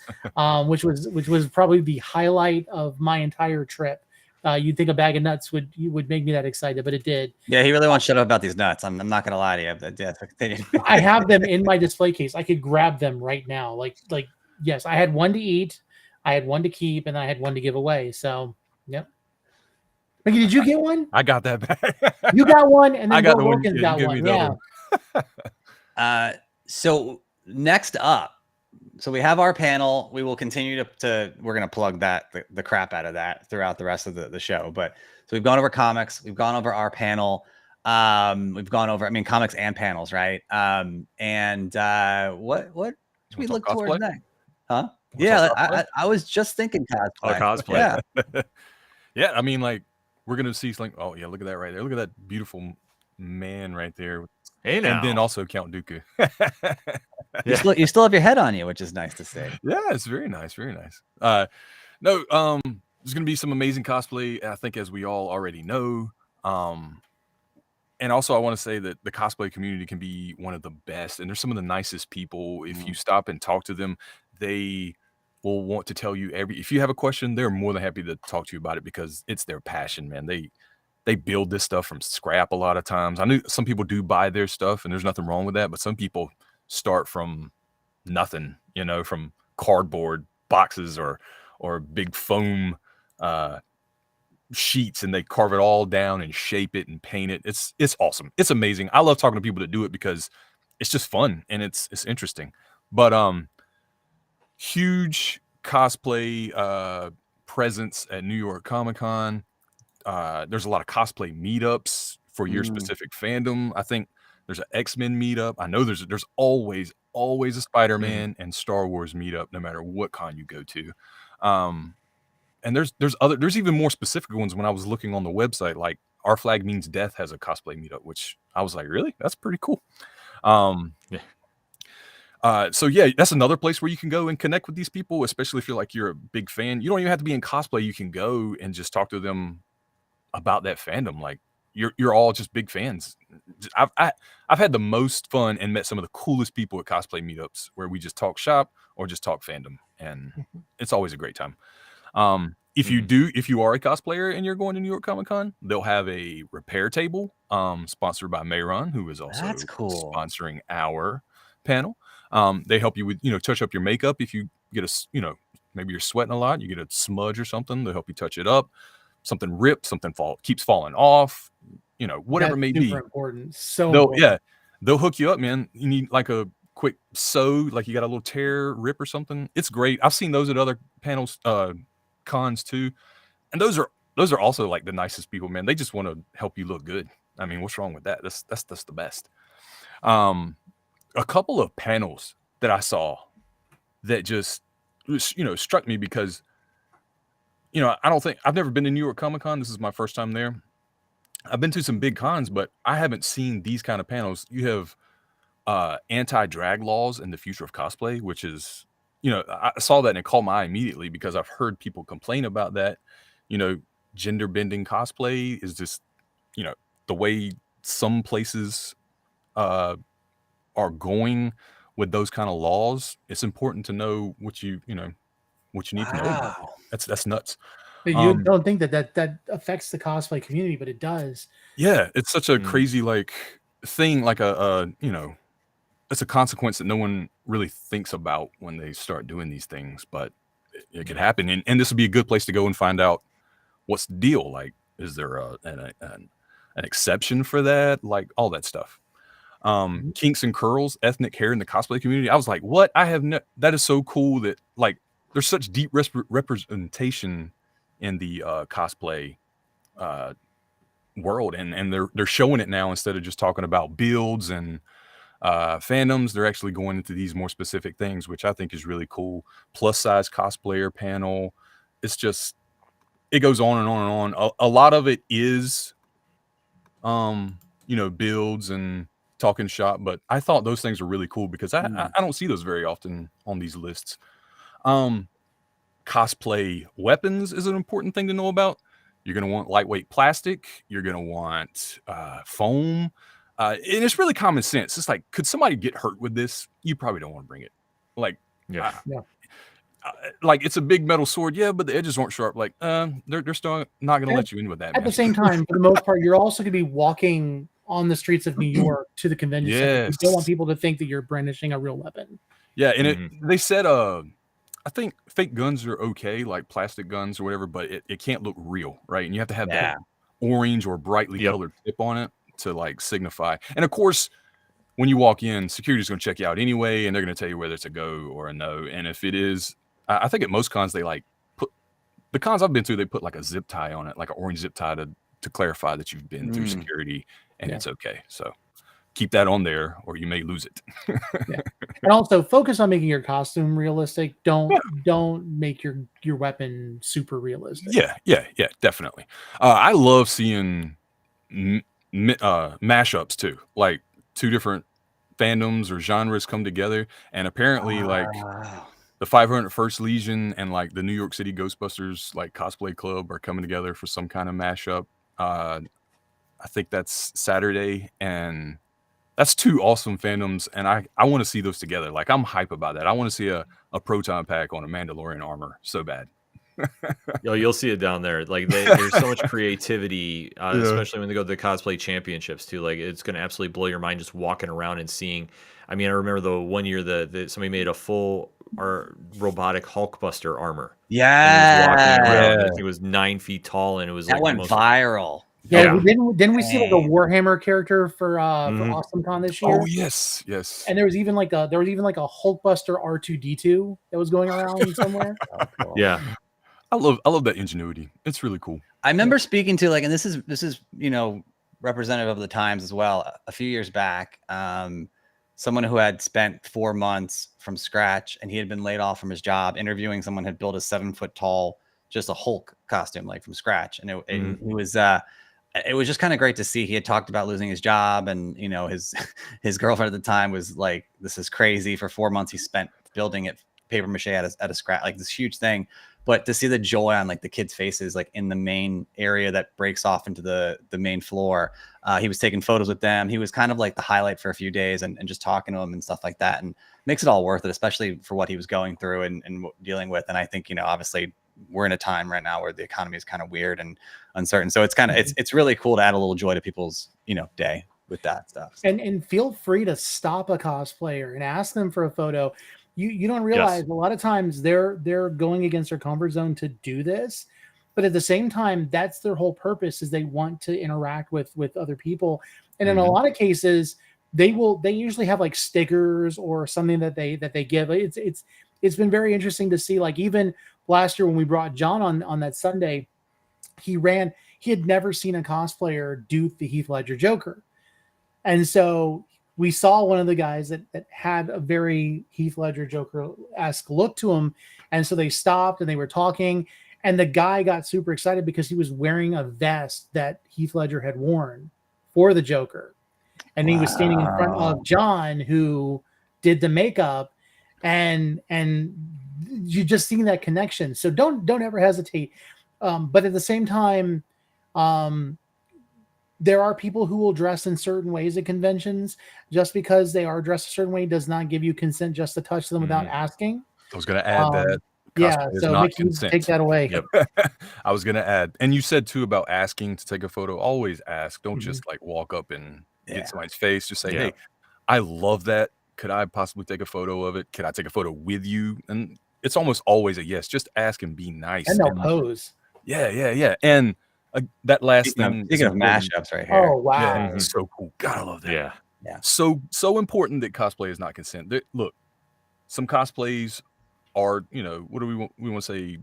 which was probably the highlight of my entire trip. You'd think a bag of nuts would make me that excited, but it did. Yeah, he really wants to shut up about these nuts. I'm not gonna lie to you. But yeah, I have them in my display case. I could grab them right now. Like yes, I had one to eat, I had one to keep, and I had one to give away. So yep. Mickey, did you get one? I got that back. You got one, and then I got Bill the one. Wilkins Yeah, got you gave me one. the Yeah. So next up, so we have our panel. We will continue to we're going to plug the crap out of that throughout the rest of the show. But so we've gone over comics, we've gone over our panel, we've gone over, comics and panels, right? And what should we look towards next? Huh? Yeah, I was just thinking cosplay. Cosplay. Yeah. Yeah, I mean, like, we're gonna see like, oh yeah, look at that right there. Look at that beautiful man right there. Hey, and now. then also Count Dooku. You still have your head on you, which is nice to see. Yeah, it's very nice, very nice. No, there's gonna be some amazing cosplay, I think, as we all already know. And also I want to say that the cosplay community can be one of the best, and they're some of the nicest people. If you stop and talk to them, they will want to tell you if you have a question, they're more than happy to talk to you about it because it's their passion, man. They build this stuff from scrap a lot of times. I know some people do buy their stuff, and there's nothing wrong with that, but some people start from nothing, from cardboard boxes or big foam sheets, and they carve it all down and shape it and paint it. It's awesome. It's amazing. I love talking to people that do it because it's just fun and it's interesting. But huge cosplay presence at New York Comic-Con. There's a lot of cosplay meetups for your specific fandom. I think there's an X-Men meetup. I know there's always a Spider-Man and Star Wars meetup, no matter what con you go to. And there's even more specific ones. When I was looking on the website, like Our Flag Means Death has a cosplay meetup, which I was like, really? That's pretty cool. So yeah, that's another place where you can go and connect with these people, especially if you're a big fan. You don't even have to be in cosplay. You can go and just talk to them about that fandom. Like you're all just big fans. I've had the most fun and met some of the coolest people at cosplay meetups where we just talk shop or just talk fandom, and it's always a great time. If you are a cosplayer and you're going to New York Comic-Con, they'll have a repair table sponsored by Mayron, who is also sponsoring our panel. They help you with touch up your makeup. If you get maybe you're sweating a lot, you get a smudge or something, they'll help you touch it up. Something ripped, something keeps falling off, whatever it may be. Important. They'll hook you up, man. You need like a quick sew, like you got a little tear, rip or something. It's great. I've seen those at other panels, cons too, and those are also like the nicest people, man. They just want to help you look good. I mean, what's wrong with that? That's the best. A couple of panels that I saw that just, struck me because, I've never been to New York Comic Con. This is my first time there. I've been to some big cons, but I haven't seen these kind of panels. You have anti-drag laws and the future of cosplay, which is, I saw that and it caught my eye immediately because I've heard people complain about that. Gender bending cosplay is just, the way some places are going with those kind of laws. It's important to know what you need to know about. That's nuts. But you don't think that affects the cosplay community, but it does. Yeah, it's such a crazy thing, it's a consequence that no one really thinks about when they start doing these things, but it could happen. And this would be a good place to go and find out what's the deal. Like, is there an exception for that? Like all that stuff. Kinks and curls, ethnic hair in the cosplay community. I was like, what? That is so cool that there's such deep representation in the cosplay world, and they're showing it now instead of just talking about builds and fandoms. They're actually going into these more specific things, which I think is really cool. Plus size cosplayer panel. It's just, it goes on and on and on. A lot of it is builds and talking shop, but I thought those things are really cool because I don't see those very often on these lists. Cosplay weapons is an important thing to know about. You're going to want lightweight plastic. You're going to want foam. And it's really common sense. It's like, could somebody get hurt with this? You probably don't want to bring it. It's a big metal sword, but the edges aren't sharp. They're still not going to let you in with that. At the same time, for the most part, you're also going to be walking on the streets of New York to the convention center. You don't want people to think that you're brandishing a real weapon. Yeah, and they said, I think fake guns are okay, like plastic guns or whatever, but it can't look real, right? And you have to have that orange or brightly colored tip on it to signify. And of course, when you walk in, security's going to check you out anyway, and they're going to tell you whether it's a go or a no. And if it is, I think at most cons they put, the cons I've been to, they put a zip tie on it, like an orange zip tie to clarify that you've been through security and it's okay. So keep that on there or you may lose it. And also focus on making your costume realistic. Don't make your weapon super realistic. Yeah, definitely. I love seeing mashups too, like two different fandoms or genres come together, and apparently the 501st Legion and the New York City Ghostbusters cosplay club are coming together for some kind of mashup. I think that's Saturday, and that's two awesome fandoms, and I want to see those together. I'm hype about that. I want to see a proton pack on a Mandalorian armor so bad. You'll see it down there. There's so much creativity, especially when they go to the cosplay championships too. It's going to absolutely blow your mind just walking around and seeing. I mean, I remember the one year that somebody made a full robotic Hulkbuster armar. Yeah, walking around. It was 9 feet tall, and it was that went viral. Yeah, didn't we see a Warhammer character for AwesomeCon this year? Oh yes. And there was even a Hulkbuster R2D2 that was going around somewhere. Oh, cool. Yeah, I love that ingenuity. It's really cool. I remember speaking to and this is representative of the times as well. A few years back, someone who had spent 4 months from scratch and he had been laid off from his job interviewing someone who had built a 7 foot tall, just a Hulk costume from scratch, and it was just kind of great to see. He had talked about losing his job, and his girlfriend at the time was like, "This is crazy." For 4 months, he spent building it paper mache at a scratch, this huge thing. But to see the joy on the kids' faces, in the main area that breaks off into the main floor, he was taking photos with them. He was kind of the highlight for a few days, and just talking to them and stuff like that, and makes it all worth it, especially for what he was going through and dealing with. And I think obviously we're in a time right now where the economy is kind of weird and uncertain. So it's kind of, it's really cool to add a little joy to people's, day with that stuff. And feel free to stop a cosplayer and ask them for a photo. You don't realize a lot of times they're going against their comfort zone to do this, but at the same time, that's their whole purpose, is they want to interact with other people. And in a lot of cases, they usually have stickers or something that they give. It's been very interesting to see, even last year when we brought John on that Sunday, he ran he had never seen a cosplayer do the Heath Ledger Joker. And so we saw one of the guys that had a very Heath Ledger Joker-esque look to him. And so they stopped and they were talking. And the guy got super excited because he was wearing a vest that Heath Ledger had worn for the Joker. And he was standing in front of John, who did the makeup. And you just seeing that connection. So don't ever hesitate. But at the same time, there are people who will dress in certain ways at conventions. Just because they are dressed a certain way does not give you consent just to touch them without asking. I was going to add that. Yeah, so Mickey, take that away. Yep. I was going to add, and you said too about asking to take a photo. Always ask. Don't just like walk up and get somebody's face. Just say, hey, I love that. Could I possibly take a photo of it? Could I take a photo with you? And it's almost always a yes. Just ask and be nice. And they'll pose. Yeah. And that last thing. Speaking of mashups right here. Oh, wow. Yeah, so cool. God, I love that. Yeah. So important that cosplay is not consent. Look, some cosplays are, what do we want to say,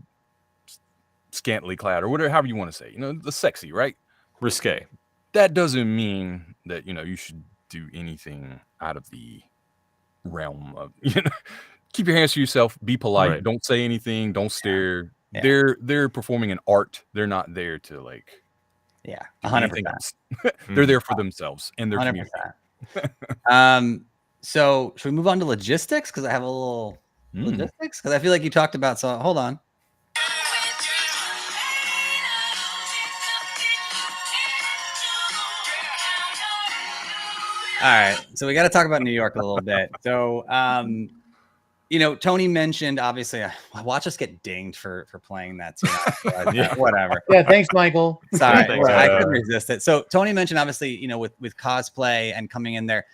scantily clad or whatever, however you want to say, the sexy, right? Risque. That doesn't mean that, you should do anything out of the realm of, keep your hands to yourself, be polite, Right. don't say anything, don't stare. They're performing an art. They're not there to 100%. They're there for themselves and their 100%. community. So should we move on to logistics? Because I have a little logistics. Because I feel like you talked about. So hold on. All right. So we got to talk about New York a little bit. So, Tony mentioned, obviously, watch us get dinged for playing that too. Whatever. Yeah. Thanks, Michael. Sorry. I couldn't resist it. So Tony mentioned, obviously, with cosplay and coming in there,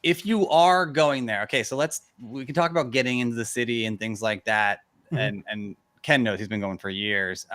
if you are going there, okay, so we can talk about getting into the city and things like that. And Ken knows he's been going for years.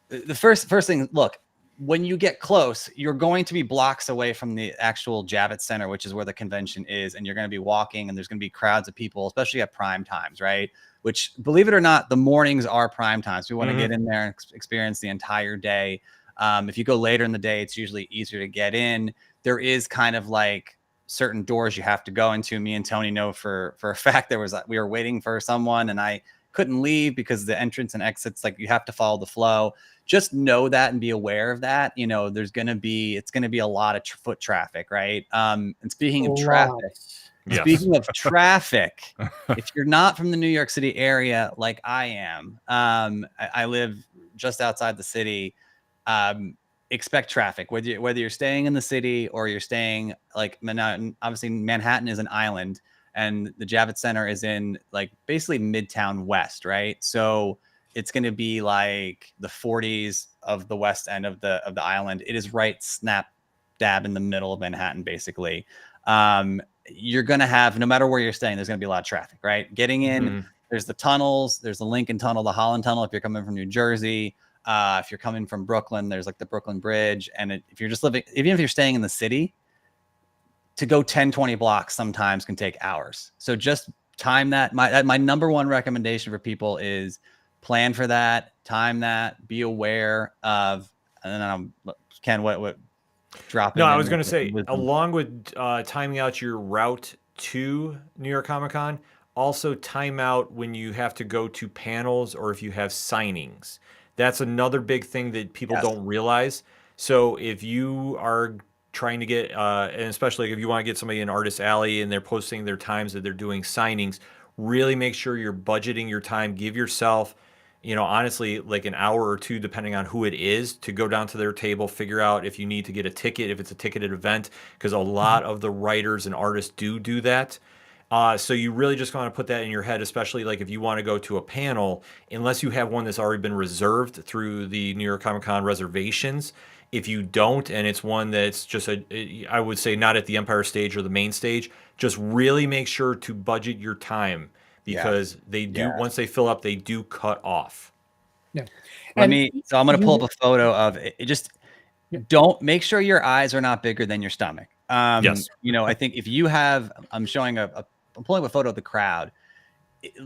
The first thing, look, when you get close, you're going to be blocks away from the actual Javits Center, which is where the convention is. And you're going to be walking and there's going to be crowds of people, especially at prime times, right? Which, believe it or not, the mornings are prime times. We want to get in there and experience the entire day. If you go later in the day, it's usually easier to get in. There is kind of like certain doors you have to go into. Me and Tony know for a fact we were waiting for someone and I couldn't leave because the entrance and exits, like you have to follow the flow. Just know that and be aware of that. It's going to be a lot of foot traffic, right? And speaking of traffic, if you're not from the New York City area, like I am, I live just outside the city. Expect traffic, whether you're staying in the city or you're staying obviously Manhattan is an island and the Javits Center is in basically Midtown West, right? So it's going to be like the 40s of the west end of the island. It is right snap dab in the middle of Manhattan, basically. You're going to have, no matter where you're staying, there's going to be a lot of traffic, right? Getting in, there's the tunnels, there's the Lincoln Tunnel, the Holland Tunnel. If you're coming from New Jersey, if you're coming from Brooklyn, there's the Brooklyn Bridge. And if you're just living, even if you're staying in the city, to go 10, 20 blocks sometimes can take hours. So just time that. My number one recommendation for people is plan for that, time that, be aware of, and then Ken, what dropping? No, I was going to say, along with timing out your route to New York Comic Con, also time out when you have to go to panels or if you have signings. That's another big thing that people don't realize. So if you are trying to get, and especially if you want to get somebody in Artist Alley and they're posting their times that they're doing signings, really make sure you're budgeting your time. Give yourself, honestly, like an hour or two, depending on who it is, to go down to their table, figure out if you need to get a ticket, if it's a ticketed event, because a lot of the writers and artists do that. So you really just want to put that in your head, especially if you want to go to a panel, unless you have one that's already been reserved through the New York Comic Con reservations. If you don't, and it's one that's just I would say not at the Empire stage or the main stage, just really make sure to budget your time, because they do, once they fill up, they do cut off. Yeah. So I'm going to pull up a photo of it. Don't make sure your eyes are not bigger than your stomach. Yes. I think if you have, I'm pulling up a photo of the crowd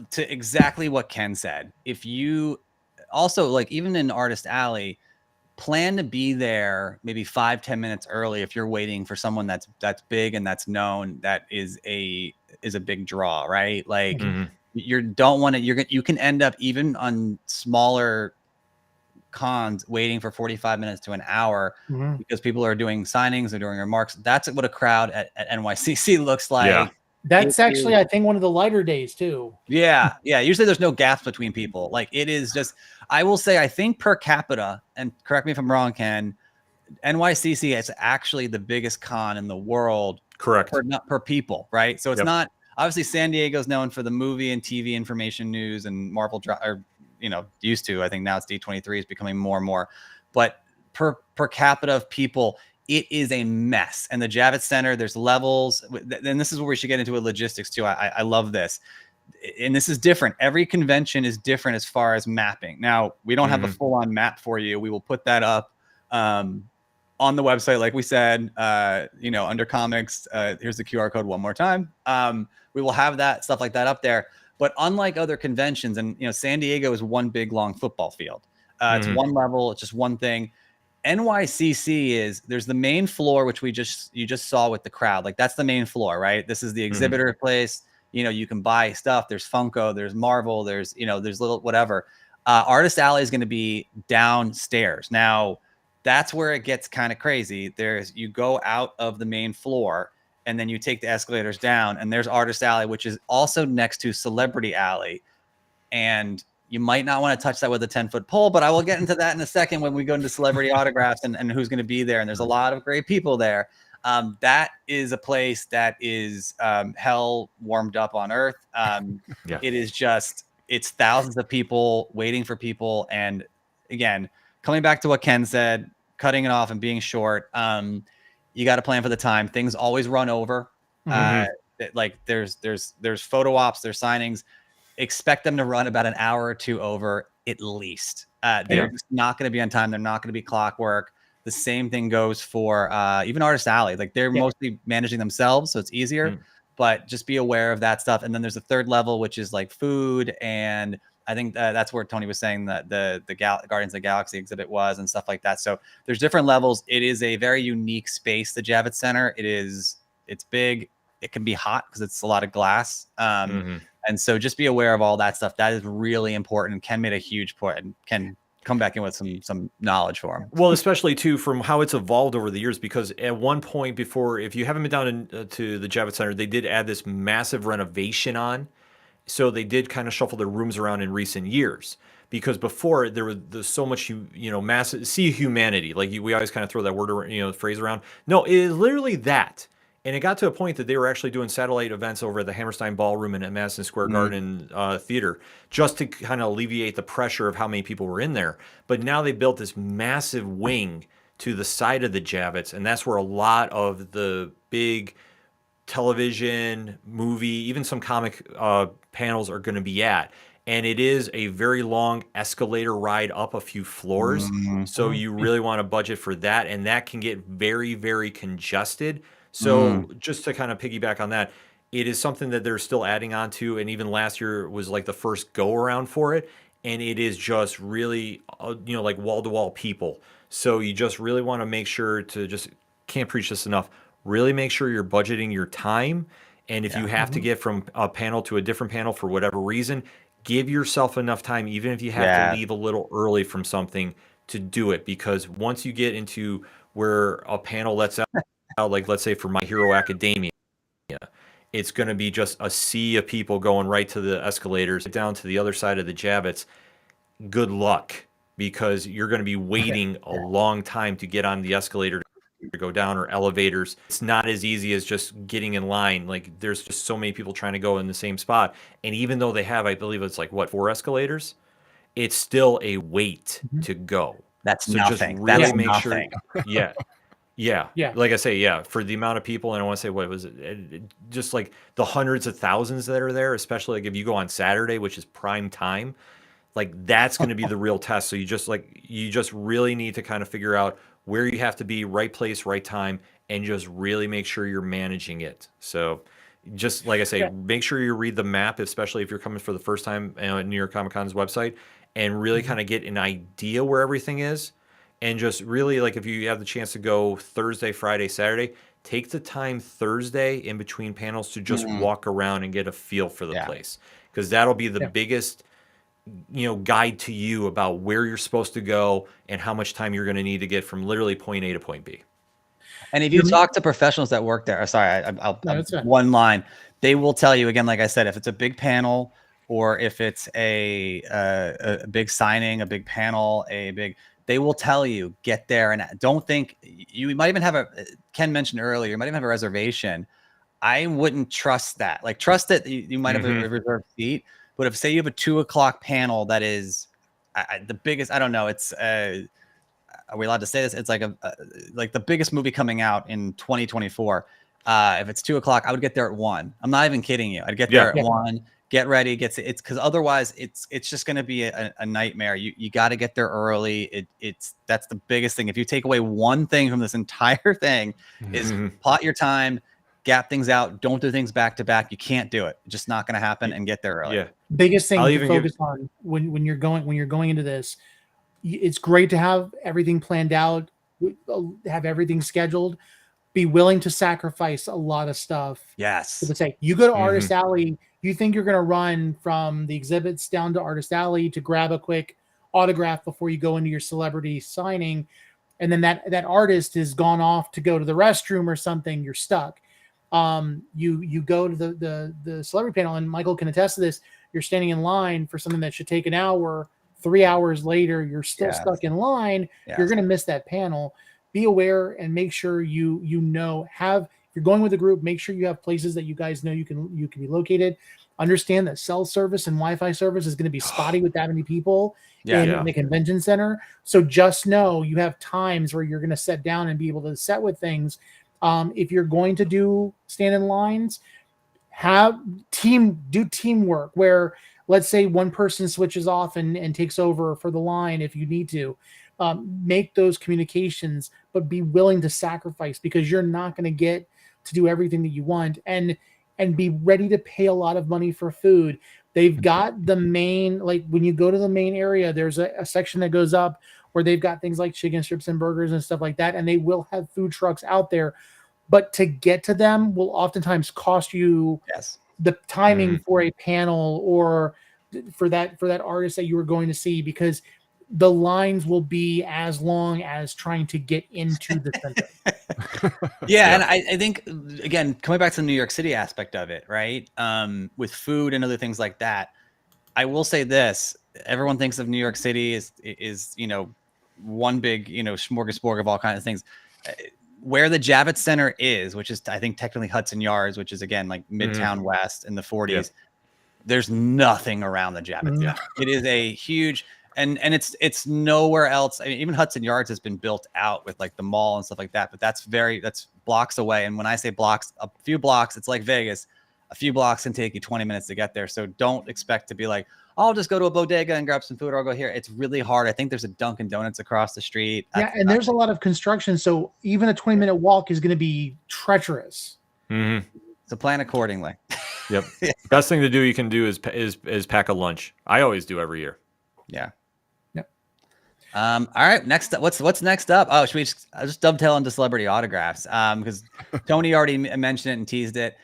to exactly what Ken said. If you also even in Artist Alley, plan to be there maybe 5-10 minutes early if you're waiting for someone that's big and that's known, that is a big draw, right? Like you don't want to, you can end up even on smaller cons waiting for 45 minutes to an hour because people are doing signings or doing remarks. That's what a crowd at NYCC looks like. Yeah. That's actually, I think, one of the lighter days too. Yeah. Usually there's no gaps between people. Like it is just, I will say, I think per capita, and correct me if I'm wrong, Ken, NYCC is actually the biggest con in the world. Correct. Per people, right? So it's not, obviously San Diego's known for the movie and TV information news and Marvel, or used to. I think now it's D23 is becoming more and more, but per capita of people, it is a mess. And the Javits Center, there's levels, and this is where we should get into logistics too. I love this. And this is different. Every convention is different as far as mapping. Now, we don't have a full-on map for you. We will put that up on the website, like we said, under comics. Here's the QR code one more time. We will have that stuff like that up there. But unlike other conventions, and San Diego is one big long football field. It's one level. It's just one thing. NYCC there's the main floor, which you just saw with the crowd. Like that's the main floor, right? This is the exhibitor place. You can buy stuff. There's Funko, there's Marvel, there's little whatever. Artist Alley is going to be downstairs. Now that's where it gets kind of crazy. You go out of the main floor and then you take the escalators down, and there's Artist Alley, which is also next to Celebrity Alley. And you might not want to touch that with a 10-foot pole, but I will get into that in a second when we go into celebrity autographs and who's going to be there. And there's a lot of great people there. That is a place that is hell warmed up on earth. It is it's thousands of people waiting for people. And again, coming back to what Ken said, cutting it off and being short, you got to plan for the time. Things always run over. Like there's photo ops, there's signings. Expect them to run about an hour or two over at least. They're just not going to be on time. They're not going to be clockwork. The same thing goes for even Artist Alley. Like they're mostly managing themselves, so it's easier. But just be aware of that stuff. And then there's a third level, which is like food. And I think that's where Tony was saying that the Guardians of the Galaxy exhibit was and stuff like that. So there's different levels. It is a very unique space, the Javits Center. It's big. It can be hot because it's a lot of glass. And so just be aware of all that stuff. That is really important. Ken made a huge point and can come back in with some knowledge for him. Well, especially too from how it's evolved over the years, because at one point before, if you haven't been down to the Javits Center, they did add this massive renovation on. So they did kind of shuffle their rooms around in recent years, because before there's so much, massive sea humanity. Like we always kind of throw that word, phrase around. No, it is literally that. And it got to a point that they were actually doing satellite events over at the Hammerstein Ballroom and at Madison Square Garden Theater, just to kind of alleviate the pressure of how many people were in there. But now they built this massive wing to the side of the Javits, and that's where a lot of the big television, movie, even some comic panels are going to be at. And it is a very long escalator ride up a few floors. So you really want to budget for that. And that can get very, very congested. So just to kind of piggyback on that, it is something that they're still adding on to. And even last year was like the first go around for it. And it is just really, like wall to wall people. So you just really want to make sure to can't preach this enough, really make sure you're budgeting your time. And if you have to get from a panel to a different panel for whatever reason, give yourself enough time, even if you have to leave a little early from something, to do it. Because once you get into where a panel lets out, like let's say for My Hero Academia, it's going to be just a sea of people going right to the escalators down to the other side of the Javits. Good luck, because you're going to be waiting a long time to get on the escalator to go down, or elevators. It's not as easy as just getting in line. Like there's just so many people trying to go in the same spot. And even though they have, I believe it's like 4 escalators, it's still a wait to go. That's so nothing. Just really That's make nothing. sure. Yeah. Like I say, for the amount of people, and I want to say, what was it? Just like the hundreds of thousands that are there, especially like if you go on Saturday, which is prime time, like that's going to be the real test. So you just really need to kind of figure out where you have to be, right place, right time, and just really make sure you're managing it. So just like I say, make sure you read the map, especially if you're coming for the first time at New York Comic Con's website, and really kind of get an idea where everything is. and just really, like, if you have the chance to go Thursday, Friday, Saturday, take the time Thursday in between panels to just walk around and get a feel for the place, because that'll be the biggest, guide to you about where you're supposed to go and how much time you're going to need to get from literally point A to point B. And if you talk to professionals that work there, I'll one line, they will tell you, again, like I said, if it's a big panel or if it's a big signing, a big panel, they will tell you, get there. And don't think, you might even have Ken mentioned earlier, you might even have a reservation. I wouldn't trust that. Like, trust that you might have a reserved seat, but if, say, you have a 2:00 panel that is the biggest, I don't know, it's are we allowed to say this? It's like like the biggest movie coming out in 2024. If it's 2:00, I would get there at 1. I'm not even kidding you. I'd get there at 1. Get ready. It's because otherwise it's just going to be a nightmare. You got to get there early. That's the biggest thing. If you take away one thing from this entire thing, is plot your time, gap things out, don't do things back to back. You can't do it. It's just not going to happen. And get there early. Yeah. Biggest thing to focus on when you're going into this. It's great to have everything planned out, have everything scheduled, be willing to sacrifice a lot of stuff. Yes. For the sake. You go to Artist Alley, you think you're going to run from the exhibits down to Artist Alley to grab a quick autograph before you go into your celebrity signing. And then that artist has gone off to go to the restroom or something. You're stuck. You go to the celebrity panel, and Michael can attest to this. You're standing in line for something that should take an hour. 3 hours later, you're still stuck in line. You're going to miss that panel. Be aware and make sure if you're going with a group, make sure you have places that you guys know you can be located. Understand that cell service and Wi-Fi service is going to be spotty with that many people in the convention center. So just know you have times where you're going to sit down and be able to set with things. If you're going to stand in lines, do teamwork where, let's say, one person switches off and takes over for the line if you need to. Make those communications, but be willing to sacrifice, because you're not going to get to do everything that you want, and be ready to pay a lot of money for food. They've got the main, like when you go to the main area, there's a section that goes up where they've got things like chicken strips and burgers and stuff like that, and they will have food trucks out there. But to get to them will oftentimes cost you the timing for a panel or for that artist that you were going to see, because the lines will be as long as trying to get into the center. And I think, again, coming back to the New York City aspect of it, right? With food and other things like that, I will say this: everyone thinks of New York City is one big smorgasbord of all kinds of things. Where the Javits Center is, which is, I think, technically Hudson Yards, which is, again, like Midtown West in the 40s. There's nothing around the Javits. It is a huge, and it's nowhere else. I mean, even Hudson Yards has been built out with like the mall and stuff like that, but that's blocks away. And when I say blocks, a few blocks, it's like Vegas. A few blocks can take you 20 minutes to get there. So don't expect to be like, I'll just go to a bodega and grab some food, or I'll go here. It's really hard. I think there's a Dunkin' Donuts across the street. And there's a lot of construction. So even a 20-minute walk is going to be treacherous. So plan accordingly. Yep. Best thing to do you can do is pack a lunch. I always do every year. Yeah. Yep. All right. Next up, what's next up? Oh, should we just dovetail into celebrity autographs? Because Tony already mentioned it and teased it.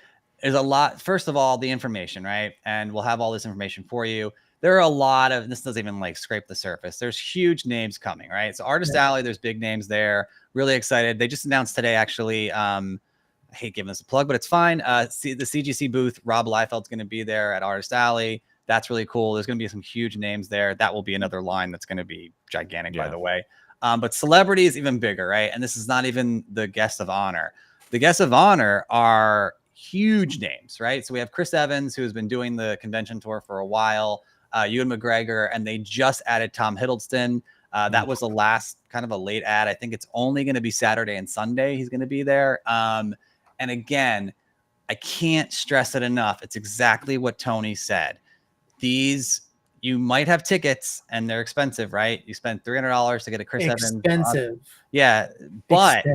There's a lot. First of all, the information, right? And we'll have all this information for you. There are a lot of, this doesn't even like scrape the surface. There's huge names coming, right? So Artist Alley, there's big names there. Really excited. They just announced today, actually. I hate giving this a plug, but it's fine. The CGC booth, Rob Liefeld's going to be there at Artist Alley. That's really cool. There's going to be some huge names there. That will be another line that's going to be gigantic, by the way. But celebrity is even bigger, right? And this is not even the guests of honor. The guests of honor are huge names, right? So we have Chris Evans, who has been doing the convention tour for a while. Ewan McGregor, and they just added Tom Hiddleston. That was the last kind of a late ad. I think it's only going to be Saturday and Sunday. He's going to be there. And again, I can't stress it enough. It's exactly what Tony said. You might have tickets and they're expensive, right? You spend $300 to get a Chris Evans. Expensive. Yeah. But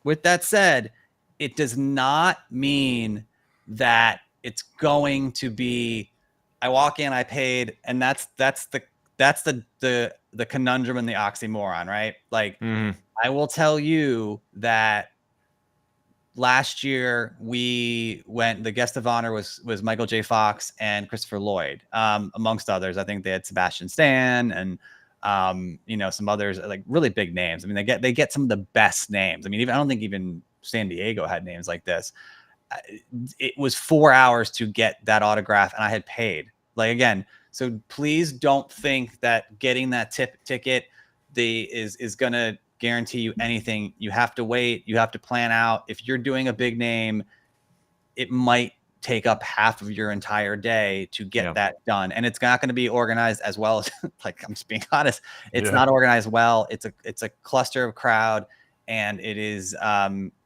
with that said, it does not mean that it's going to be, I walk in, I paid, and that's that's the conundrum and the oxymoron, right? Like, Mhm. I will tell you that last year we went, the guest of honor was Michael J. Fox and Christopher Lloyd, amongst others. I think they had Sebastian Stan and some others, like really big names. I mean, they get some of the best names. I mean, I don't think even San Diego had names like this. It was 4 hours to get that autograph, and I had paid. Like, again, so please don't think that getting that ticket is gonna guarantee you anything. You have to wait. You have to plan out. If you're doing a big name, it might take up half of your entire day to get that done, and it's not going to be organized as well as like, I'm just being honest, it's not organized well. It's a cluster of crowd, and it is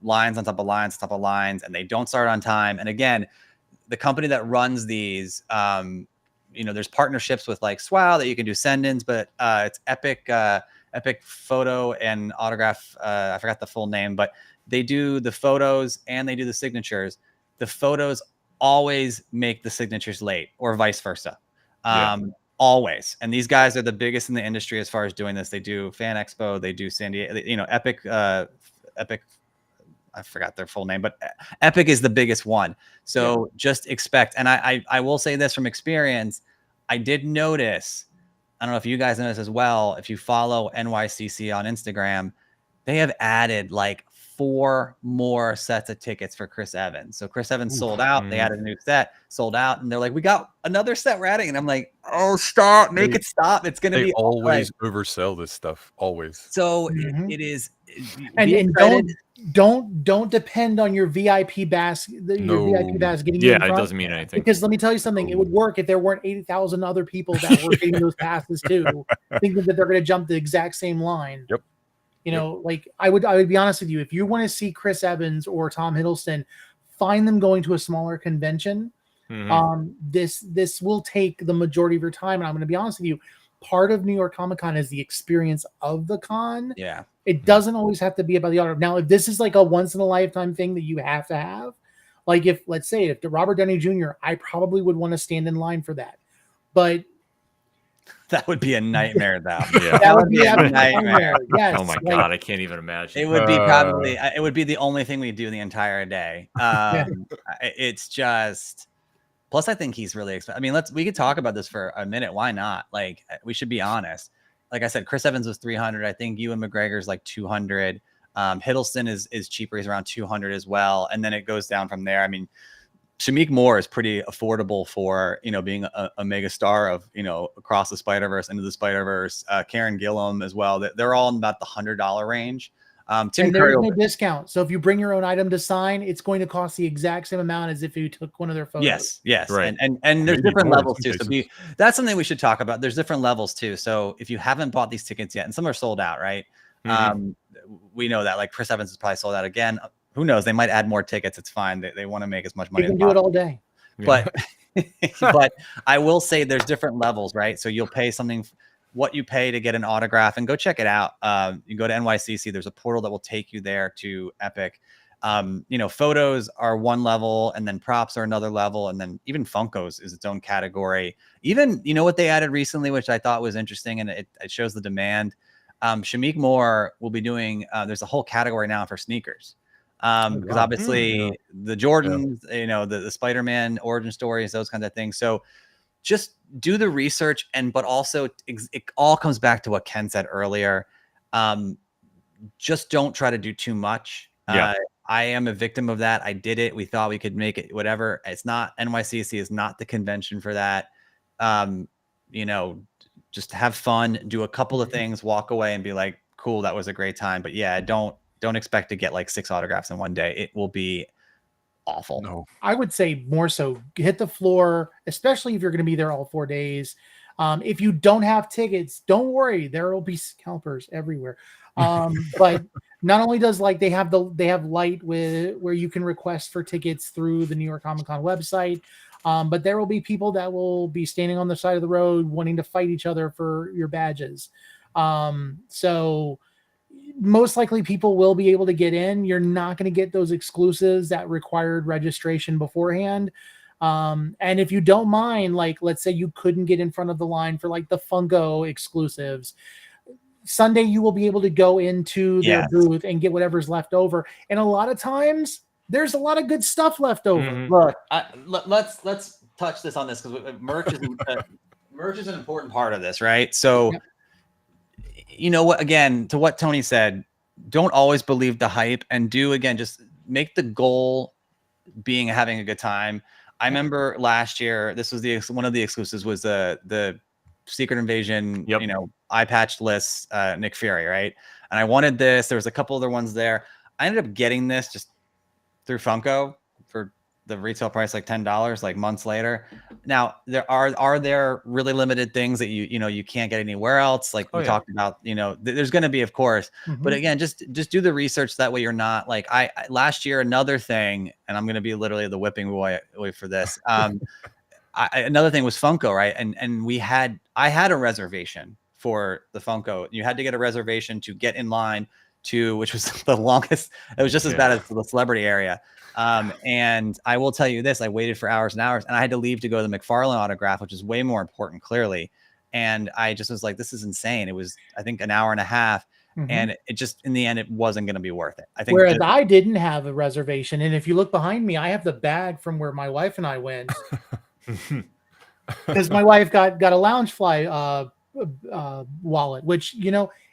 lines on top of lines on top of lines, and they don't start on time. And again, the company that runs these, there's partnerships with like SWOW that you can do send-ins, but it's Epic Photo and Autograph. I forgot the full name, but they do the photos and they do the signatures. The photos always make the signatures late, or vice versa. Always. And these guys are the biggest in the industry as far as doing this. They do Fan Expo, they do San Diego, Epic, I forgot their full name, but Epic is the biggest one. So just expect, and I will say this from experience, I did notice, I don't know if you guys notice as well, if you follow NYCC on Instagram, they have added like 4 more sets of tickets for Chris Evans. So Chris Evans sold out. They added a new set, sold out, and they're like, we got another set we're adding. And I'm like, oh, stop, make it stop. It's gonna be always oversell this stuff, always. So it is, and don't depend on your VIP bass, your VIP pass getting you in front, it doesn't mean anything. Because let me tell you something, it would work if there weren't 80,000 other people that were getting those passes too, thinking that they're going to jump the exact same line. Like I would be honest with you, if you want to see Chris Evans or Tom Hiddleston, find them going to a smaller convention. This will take the majority of your time, and I'm going to be honest with you, part of New York Comic Con is the experience of the con. It doesn't always have to be about the autograph. Now, if this is like a once in a lifetime thing that you have to have, like if, let's say, if the Robert Downey Jr., I probably would want to stand in line for that. But that would be a nightmare, though. That would be a nightmare. Yes. Oh my God, I can't even imagine. It would be probably, it would be the only thing we do the entire day. It's just, plus I think he's really expensive. I mean, we could talk about this for a minute. Why not? Like, we should be honest. Like I said, Chris Evans was 300. I think Ewan McGregor's like 200. Hiddleston is cheaper. He's around 200 as well. And then it goes down from there. I mean, Shamik Moore is pretty affordable for, being a mega star of, Across the Spider-Verse, Into the Spider-Verse, Karen Gillan as well. They're all in about the $100 range. Tim Curry, there's no discount. So if you bring your own item to sign, it's going to cost the exact same amount as if you took one of their photos. Yes. Right. And there's different levels too. So that's something we should talk about. There's different levels too. So if you haven't bought these tickets yet, and some are sold out, right? We know that, like Chris Evans is probably sold out again. Who knows? They might add more tickets. It's fine. They want to make as much money. They can do it all day. But but I will say there's different levels, right? So you'll pay something, what you pay to get an autograph, and go check it out. You go to NYCC. There's a portal that will take you there to Epic. Photos are one level, and then props are another level, and then even Funkos is its own category. Even, what they added recently, which I thought was interesting, and it shows the demand. Shamik Moore will be doing, there's a whole category now for sneakers. Because obviously the Jordans, the Spider-Man origin stories, those kinds of things. So just do the research, but also it all comes back to what Ken said earlier. Just don't try to do too much. I am a victim of that. I did it. We thought we could make it whatever. It's not, NYCC is not the convention for that. Just have fun, do a couple of things, walk away and be like, cool, that was a great time. But yeah, don't expect to get like 6 autographs in one day. It will be awful. No, I would say more so hit the floor, especially if you're going to be there all 4 days. If you don't have tickets, don't worry. There will be scalpers everywhere. But not only does they have light where you can request for tickets through the New York Comic Con website. But there will be people that will be standing on the side of the road wanting to fight each other for your badges. So most likely people will be able to get in. You're not going to get those exclusives that required registration beforehand. And if you don't mind, like, let's say you couldn't get in front of the line for like the Funko exclusives, Sunday you will be able to go into their booth and get whatever's left over. And a lot of times there's a lot of good stuff left over. Look, let's touch this on this, because merch is an important part of this, right? So, you know what? Again, to what Tony said, don't always believe the hype, and just make the goal being having a good time. I remember last year, this was one of the exclusives was the Secret Invasion, eye patch list, Nick Fury, right? And I wanted this. There was a couple other ones there. I ended up getting this just through Funko for the retail price, like $10, like months later. Now, there are there really limited things that you can't get anywhere else, like we talked about. There's going to be, of course, but again, just do the research. That way you're not like I last year. Another thing, and I'm going to be literally the whipping boy for this. Another thing was Funko, right? And I had a reservation for the Funko. You had to get a reservation to get in line to, which was the longest. It was just as bad as the celebrity area. And I will tell you this, I waited for hours and hours, and I had to leave to go to the McFarlane autograph, which is way more important, clearly. And I just was like, this is insane. It was, I think, an hour and a half. And it just, in the end, it wasn't going to be worth it. I think. Whereas I didn't have a reservation. And if you look behind me, I have the bag from where my wife and I went. Because my wife got a Loungefly wallet, which,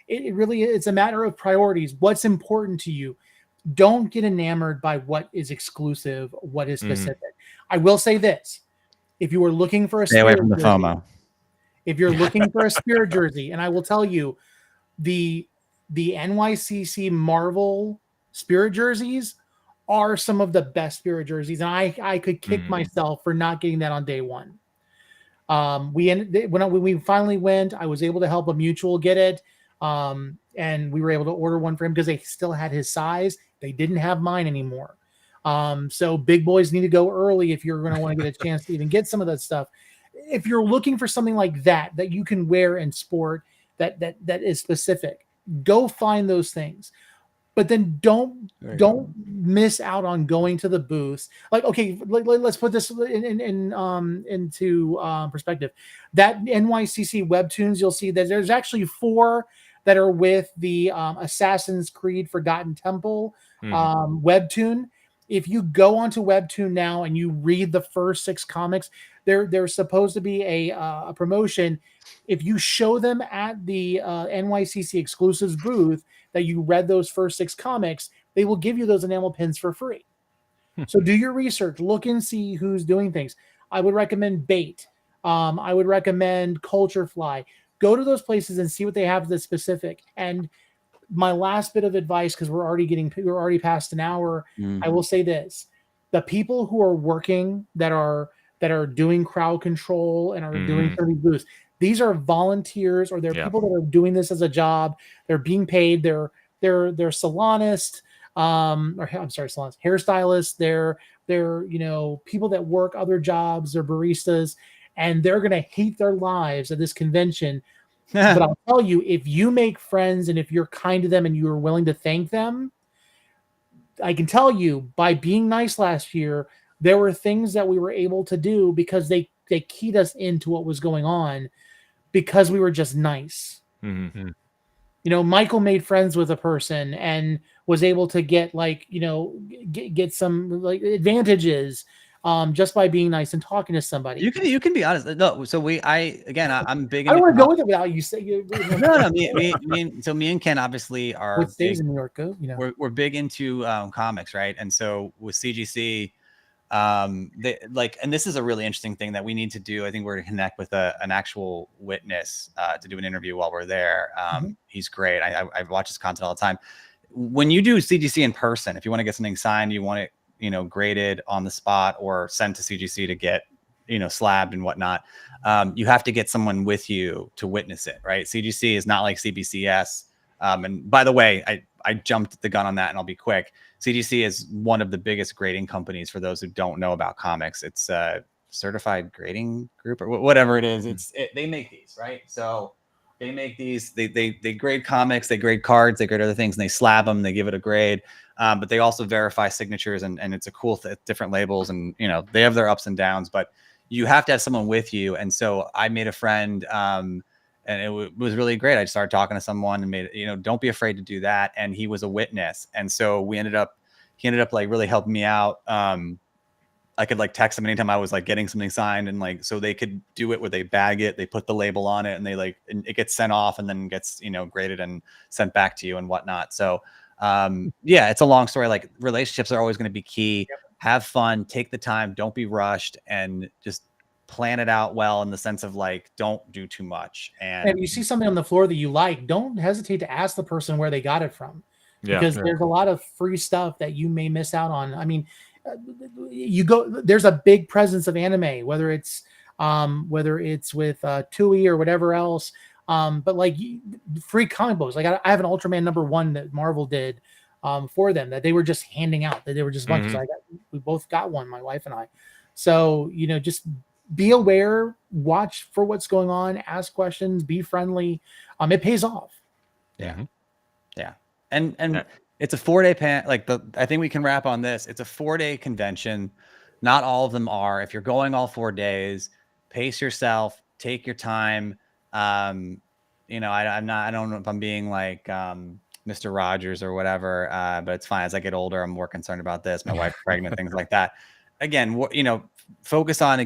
it really, it's a matter of priorities. What's important to you? Don't get enamored by what is exclusive, what is specific. I will say this: if you are looking for a stay away from the FOMO. If you're looking for a Spirit jersey, and I will tell you, the NYCC Marvel Spirit jerseys are some of the best Spirit jerseys, and I could kick myself for not getting that on day one. When we finally went, I was able to help a mutual get it, and we were able to order one for him because they still had his size. They didn't have mine anymore. So big boys need to go early if you're going to want to get a chance to even get some of that stuff. If you're looking for something like that you can wear in sport that is specific, go find those things. But then don't miss out on going to the booths. Like, okay, let's put this into perspective. That NYCC webtoons, you'll see that there's actually 4 that are with the Assassin's Creed Forgotten Temple webtoon. If you go onto webtoon now and you read the first 6 comics, there's supposed to be a promotion. If you show them at the NYCC exclusives booth that you read those first 6 comics, they will give you those enamel pins for free. So do your research, look and see who's doing things. I would recommend Bait. I would recommend Culture Fly. Go to those places and see what they have that's specific. And my last bit of advice, because we're already past an hour, I will say this: the people who are working that are doing crowd control and are doing 30 booths, these are volunteers, or they're people that are doing this as a job. They're being paid. They're salonists, salonists, hairstylists. They're people that work other jobs. They're baristas, and they're gonna hate their lives at this convention. But I'll tell you, if you make friends and if you're kind to them and you are willing to thank them, I can tell you, by being nice last year, there were things that we were able to do because they keyed us into what was going on because we were just nice. Michael made friends with a person and was able to get get some advantages just by being nice and talking to somebody. You can be honest. No, so I'm big. I don't want to go with it without you saying. No. Me and Ken obviously are. What stays in New York? We're big into comics, right? And so with CGC, and this is a really interesting thing that we need to do. I think we're to connect with an actual witness to do an interview while we're there. He's great. I watch his content all the time. When you do CGC in person, if you want to get something signed, you want it graded on the spot or sent to CGC to get slabbed and whatnot, you have to get someone with you to witness it, right? CGC is not like CBCS. And by the way, I jumped the gun on that, and I'll be quick. CGC is one of the biggest grading companies for those who don't know about comics. It's a certified grading group or whatever it is. They make these, right? So They make these. They grade comics, they grade cards, they grade other things, and they slab them. They give it a grade, but they also verify signatures, and it's a cool different labels, and they have their ups and downs, but you have to have someone with you. And so I made a friend, and it was really great. I started talking to someone and made don't be afraid to do that. And he was a witness, and so he ended up like really helping me out. I could like text them anytime I was like getting something signed, and like so they could do it where they bag it, they put the label on it, and and it gets sent off and then gets graded and sent back to you and whatnot. So yeah, it's a long story. Like relationships are always going to be key. Yep. Have fun, take the time, don't be rushed, and just plan it out well in the sense of like don't do too much. And if you see something on the floor that you like, don't hesitate to ask the person where they got it from, because there's a lot of free stuff that you may miss out on. I mean, there's a big presence of anime, whether it's with TUI or whatever else, but like free comic books. Like I have an Ultraman #1 that Marvel did for them that they were just handing out, that they were just bunches. We both got one, my wife and I. So just be aware, watch for what's going on, ask questions, be friendly. It pays off. Yeah. And it's a 4-day I think we can wrap on this. It's a 4-day convention. Not all of them are. If you're going all 4 days, pace yourself, take your time. I don't know if I'm being like Mr. Rogers or whatever, but it's fine. As I get older, I'm more concerned about this. My wife's pregnant, things like that. Again, focus on,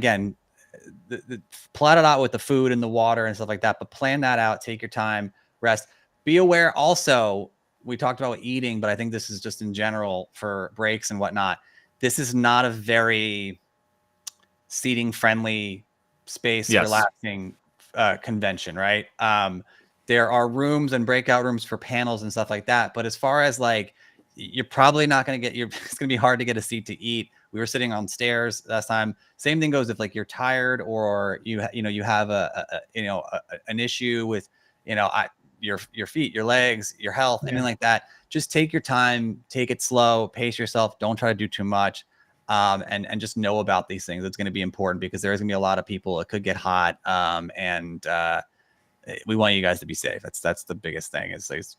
plot it out with the food and the water and stuff like that, but plan that out, take your time, rest. Be aware also, we talked about eating, but I think this is just in general for breaks and whatnot. This is not a very seating friendly space, relaxing convention, right? There are rooms and breakout rooms for panels and stuff like that. But as far as like, you're probably not going to get, it's going to be hard to get a seat to eat. We were sitting on stairs last time. Same thing goes if like you're tired or you have an issue with, your feet, your legs, your health, anything like that. Just take your time, take it slow, pace yourself. Don't try to do too much. And just know about these things. It's going to be important because there is going to be a lot of people. It could get hot. And we want you guys to be safe. That's the biggest thing is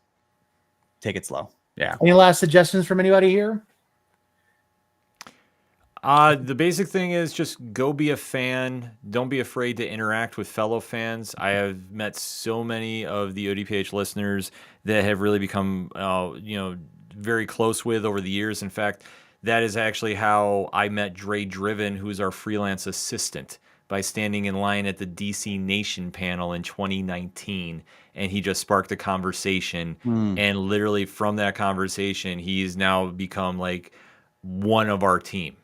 take it slow. Yeah. Any last suggestions from anybody here? The basic thing is just go be a fan. Don't be afraid to interact with fellow fans. I have met so many of the ODPH listeners that have really become, very close with over the years. In fact, that is actually how I met Dre Driven, who's our freelance assistant, by standing in line at the DC Nation panel in 2019. And he just sparked a conversation. And literally from that conversation, he's now become like one of our team.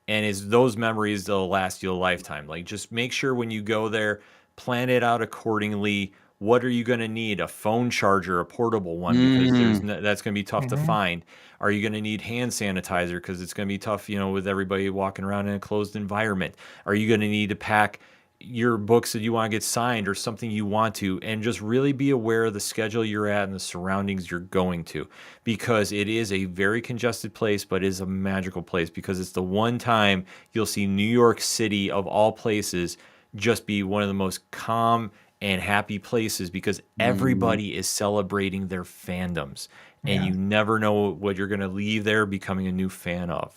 And those memories, they'll last you a lifetime. Like, just make sure when you go there, plan it out accordingly. What are you going to need? A phone charger, a portable one, because that's going to be tough to find. Are you going to need hand sanitizer? Because it's going to be tough, with everybody walking around in a closed environment. Are you going to need to pack your books that you want to get signed or something you want to? And just really be aware of the schedule you're at and the surroundings you're going to, because it is a very congested place, but it is a magical place because it's the one time you'll see New York City of all places just be one of the most calm and happy places because everybody is celebrating their fandoms, and you never know what you're going to leave there becoming a new fan of.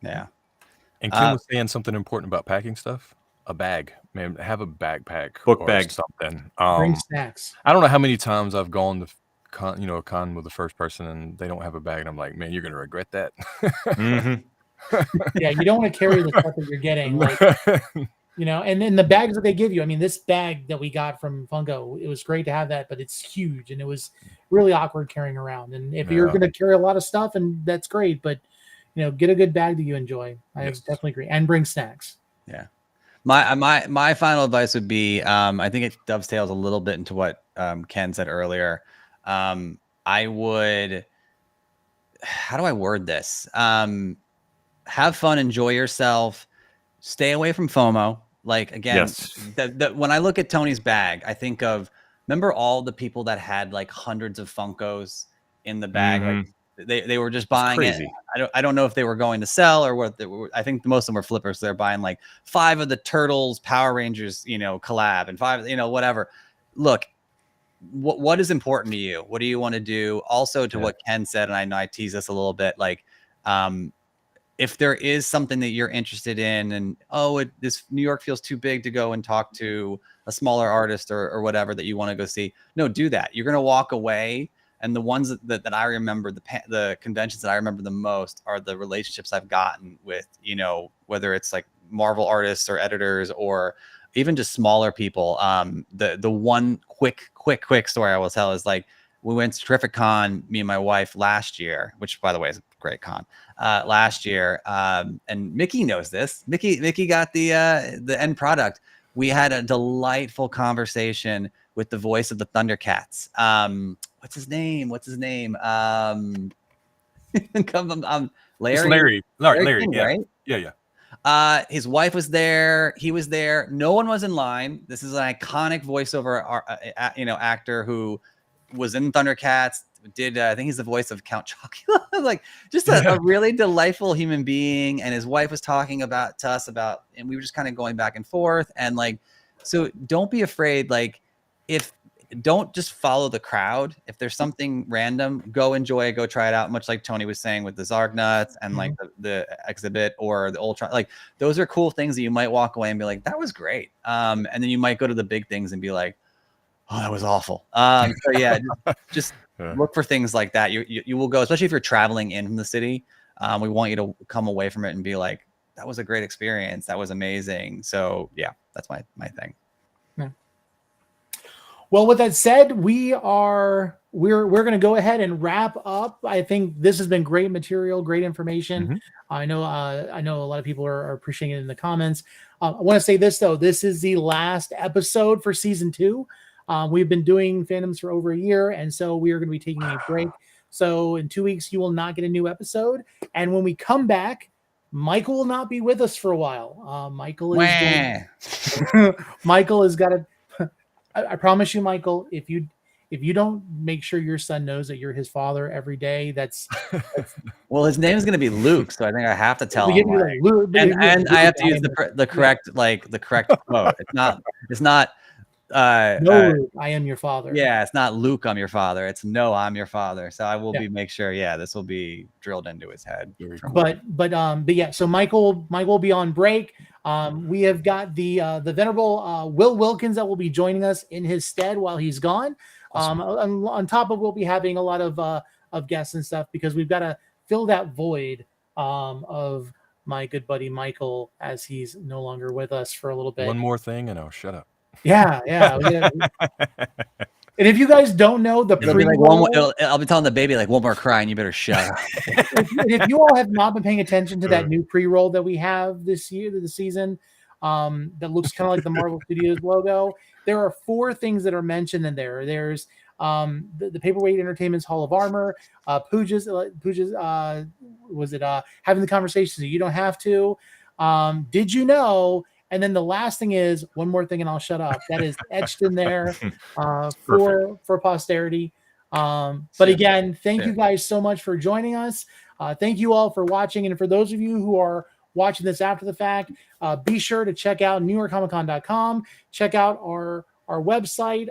Yeah. And Kim was saying something important about packing stuff. A bag, man. Have a backpack, book or bag, something. Bring snacks. I don't know how many times I've gone to a con with the first person and they don't have a bag, and I'm like, man, you're gonna regret that. Yeah, you don't want to carry the stuff that you're getting, like, and then the bags that they give you. I mean, this bag that we got from Funko, it was great to have that, but it's huge and it was really awkward carrying around. And if you're going to carry a lot of stuff, and that's great, but get a good bag that you enjoy. I definitely agree, and bring snacks. Yeah. My final advice would be, I think it dovetails a little bit into what Ken said earlier. I would, how do I word this? Have fun, enjoy yourself, stay away from FOMO. Like, again, when I look at Tony's bag, I think of, remember all the people that had like hundreds of Funkos in the bag? Like, they were just buying it. I don't know if they were going to sell or what. I think most of them were flippers. So they're buying like 5 of the Turtles Power Rangers, collab, and 5, whatever. look, what is important to you? What do you want to do? Also, to what Ken said, and I know I tease this a little bit, like, if there is something that you're interested in, and this New York feels too big to go and talk to a smaller artist or whatever that you want to go see, no, do that. You're gonna walk away, and the ones that I remember, the conventions that I remember the most are the relationships I've gotten with, whether it's like Marvel artists or editors or even just smaller people. The one quick story I will tell is, like, we went to Terrific Con, me and my wife, last year, which by the way is a great con, last year. And Mickey knows this. Mickey got the end product. We had a delightful conversation with the voice of the Thundercats. What's his name? Larry. King, Yeah. Right? Yeah. His wife was there. He was there. No one was in line. This is an iconic voiceover, actor who was in Thundercats. Did I think he's the voice of Count Chocula? Like, just a really delightful human being. And his wife was talking to us about, and we were just kind of going back and forth. And like, so don't be afraid. Like, don't just follow the crowd. If there's something random, go enjoy it, go try it out. Much like Tony was saying with the Zarg nuts and like the exhibit or the Ultron, like those are cool things that you might walk away and be like, that was great. And then you might go to the big things and be like, oh, that was awful. So yeah, just look for things like that. You will go, especially if you're traveling in from the city. We want you to come away from it and be like, that was a great experience. That was amazing. So yeah, that's my thing. Yeah. Well, with that said, we're going to go ahead and wrap up. I think this has been great material, great information. Mm-hmm. I know a lot of people are appreciating it in the comments. I want to say this though. This is the last episode for season 2. We've been doing Fandoms for over a year, and so we are going to be taking a break. So in 2 weeks, you will not get a new episode. And when we come back, Michael will not be with us for a while. Michael has got to. I promise you, Michael, if you don't make sure your son knows that you're his father every day, that's well, his name is going to be Luke, so I think I have to tell him. And I have to use the correct quote. It's not. Luke, I am your father. Yeah, it's not Luke, I'm your father. It's no, I'm your father. So I will make sure. Yeah, this will be drilled into his head. But yeah. So Michael will be on break. We have got the venerable Will Wilkins that will be joining us in his stead while he's gone. Awesome. On top of, we'll be having a lot of guests and stuff because we've got to fill that void of my good buddy Michael as he's no longer with us for a little bit. One more thing, and I'll shut up. Yeah. And if you guys don't know I'll be telling the baby like one more cry and you better shut up. if you all have not been paying attention to that new pre-roll that we have this season, that looks kind of like the Marvel Studios logo, there are 4 things that are mentioned in there. There's the Paperweight Entertainment's Hall of Armor, Pooja's was it having the conversation so you don't have to. Did you know? And then the last thing is one more thing, and I'll shut up. That is etched in there for posterity. But again, thank you guys so much for joining us. Thank you all for watching, and for those of you who are watching this after the fact, be sure to check out NewYorkComicCon.com. Check out our website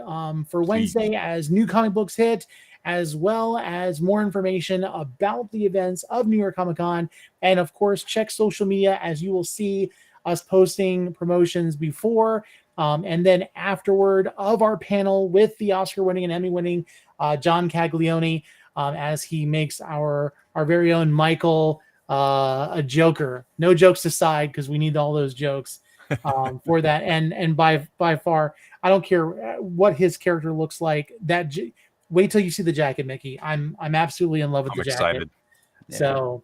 for Wednesday as new comic books hit, as well as more information about the events of New York Comic Con, and of course, check social media as you will see us posting promotions before and then afterward of our panel with the Oscar-winning and Emmy-winning John Caglione as he makes our very own Michael a Joker. No jokes aside, because we need all those jokes for that. And by far, I don't care what his character looks like. Wait till you see the jacket, Mickey. I'm absolutely in love with the jacket. Excited. So.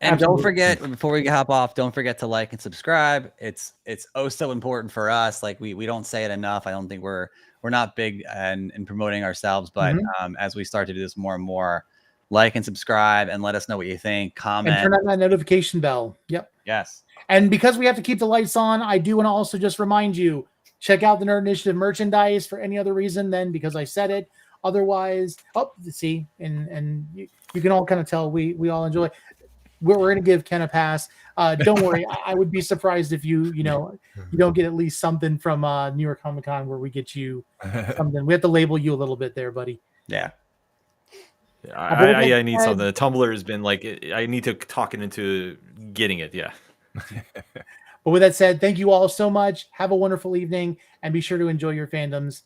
And Absolutely. Don't forget, before we hop off, don't forget to like and subscribe. It's oh so important for us. Like we don't say it enough. I don't think we're not big in promoting ourselves, but as we start to do this more and more, like and subscribe and let us know what you think. Comment and turn on that notification bell. Yep. Yes. And because we have to keep the lights on, I do want to also just remind you, check out the Nerd Initiative merchandise for any other reason than because I said it. Otherwise, see, and you can all kind of tell we all enjoy. we're going to give Ken a pass. Don't worry. I would be surprised if you don't get at least something from New York Comic Con where we get you something. We have to label you a little bit there, buddy. Yeah. I need something. The Tumblr has been like, I need to talk it into getting it. Yeah. But with that said, thank you all so much. Have a wonderful evening and be sure to enjoy your fandoms.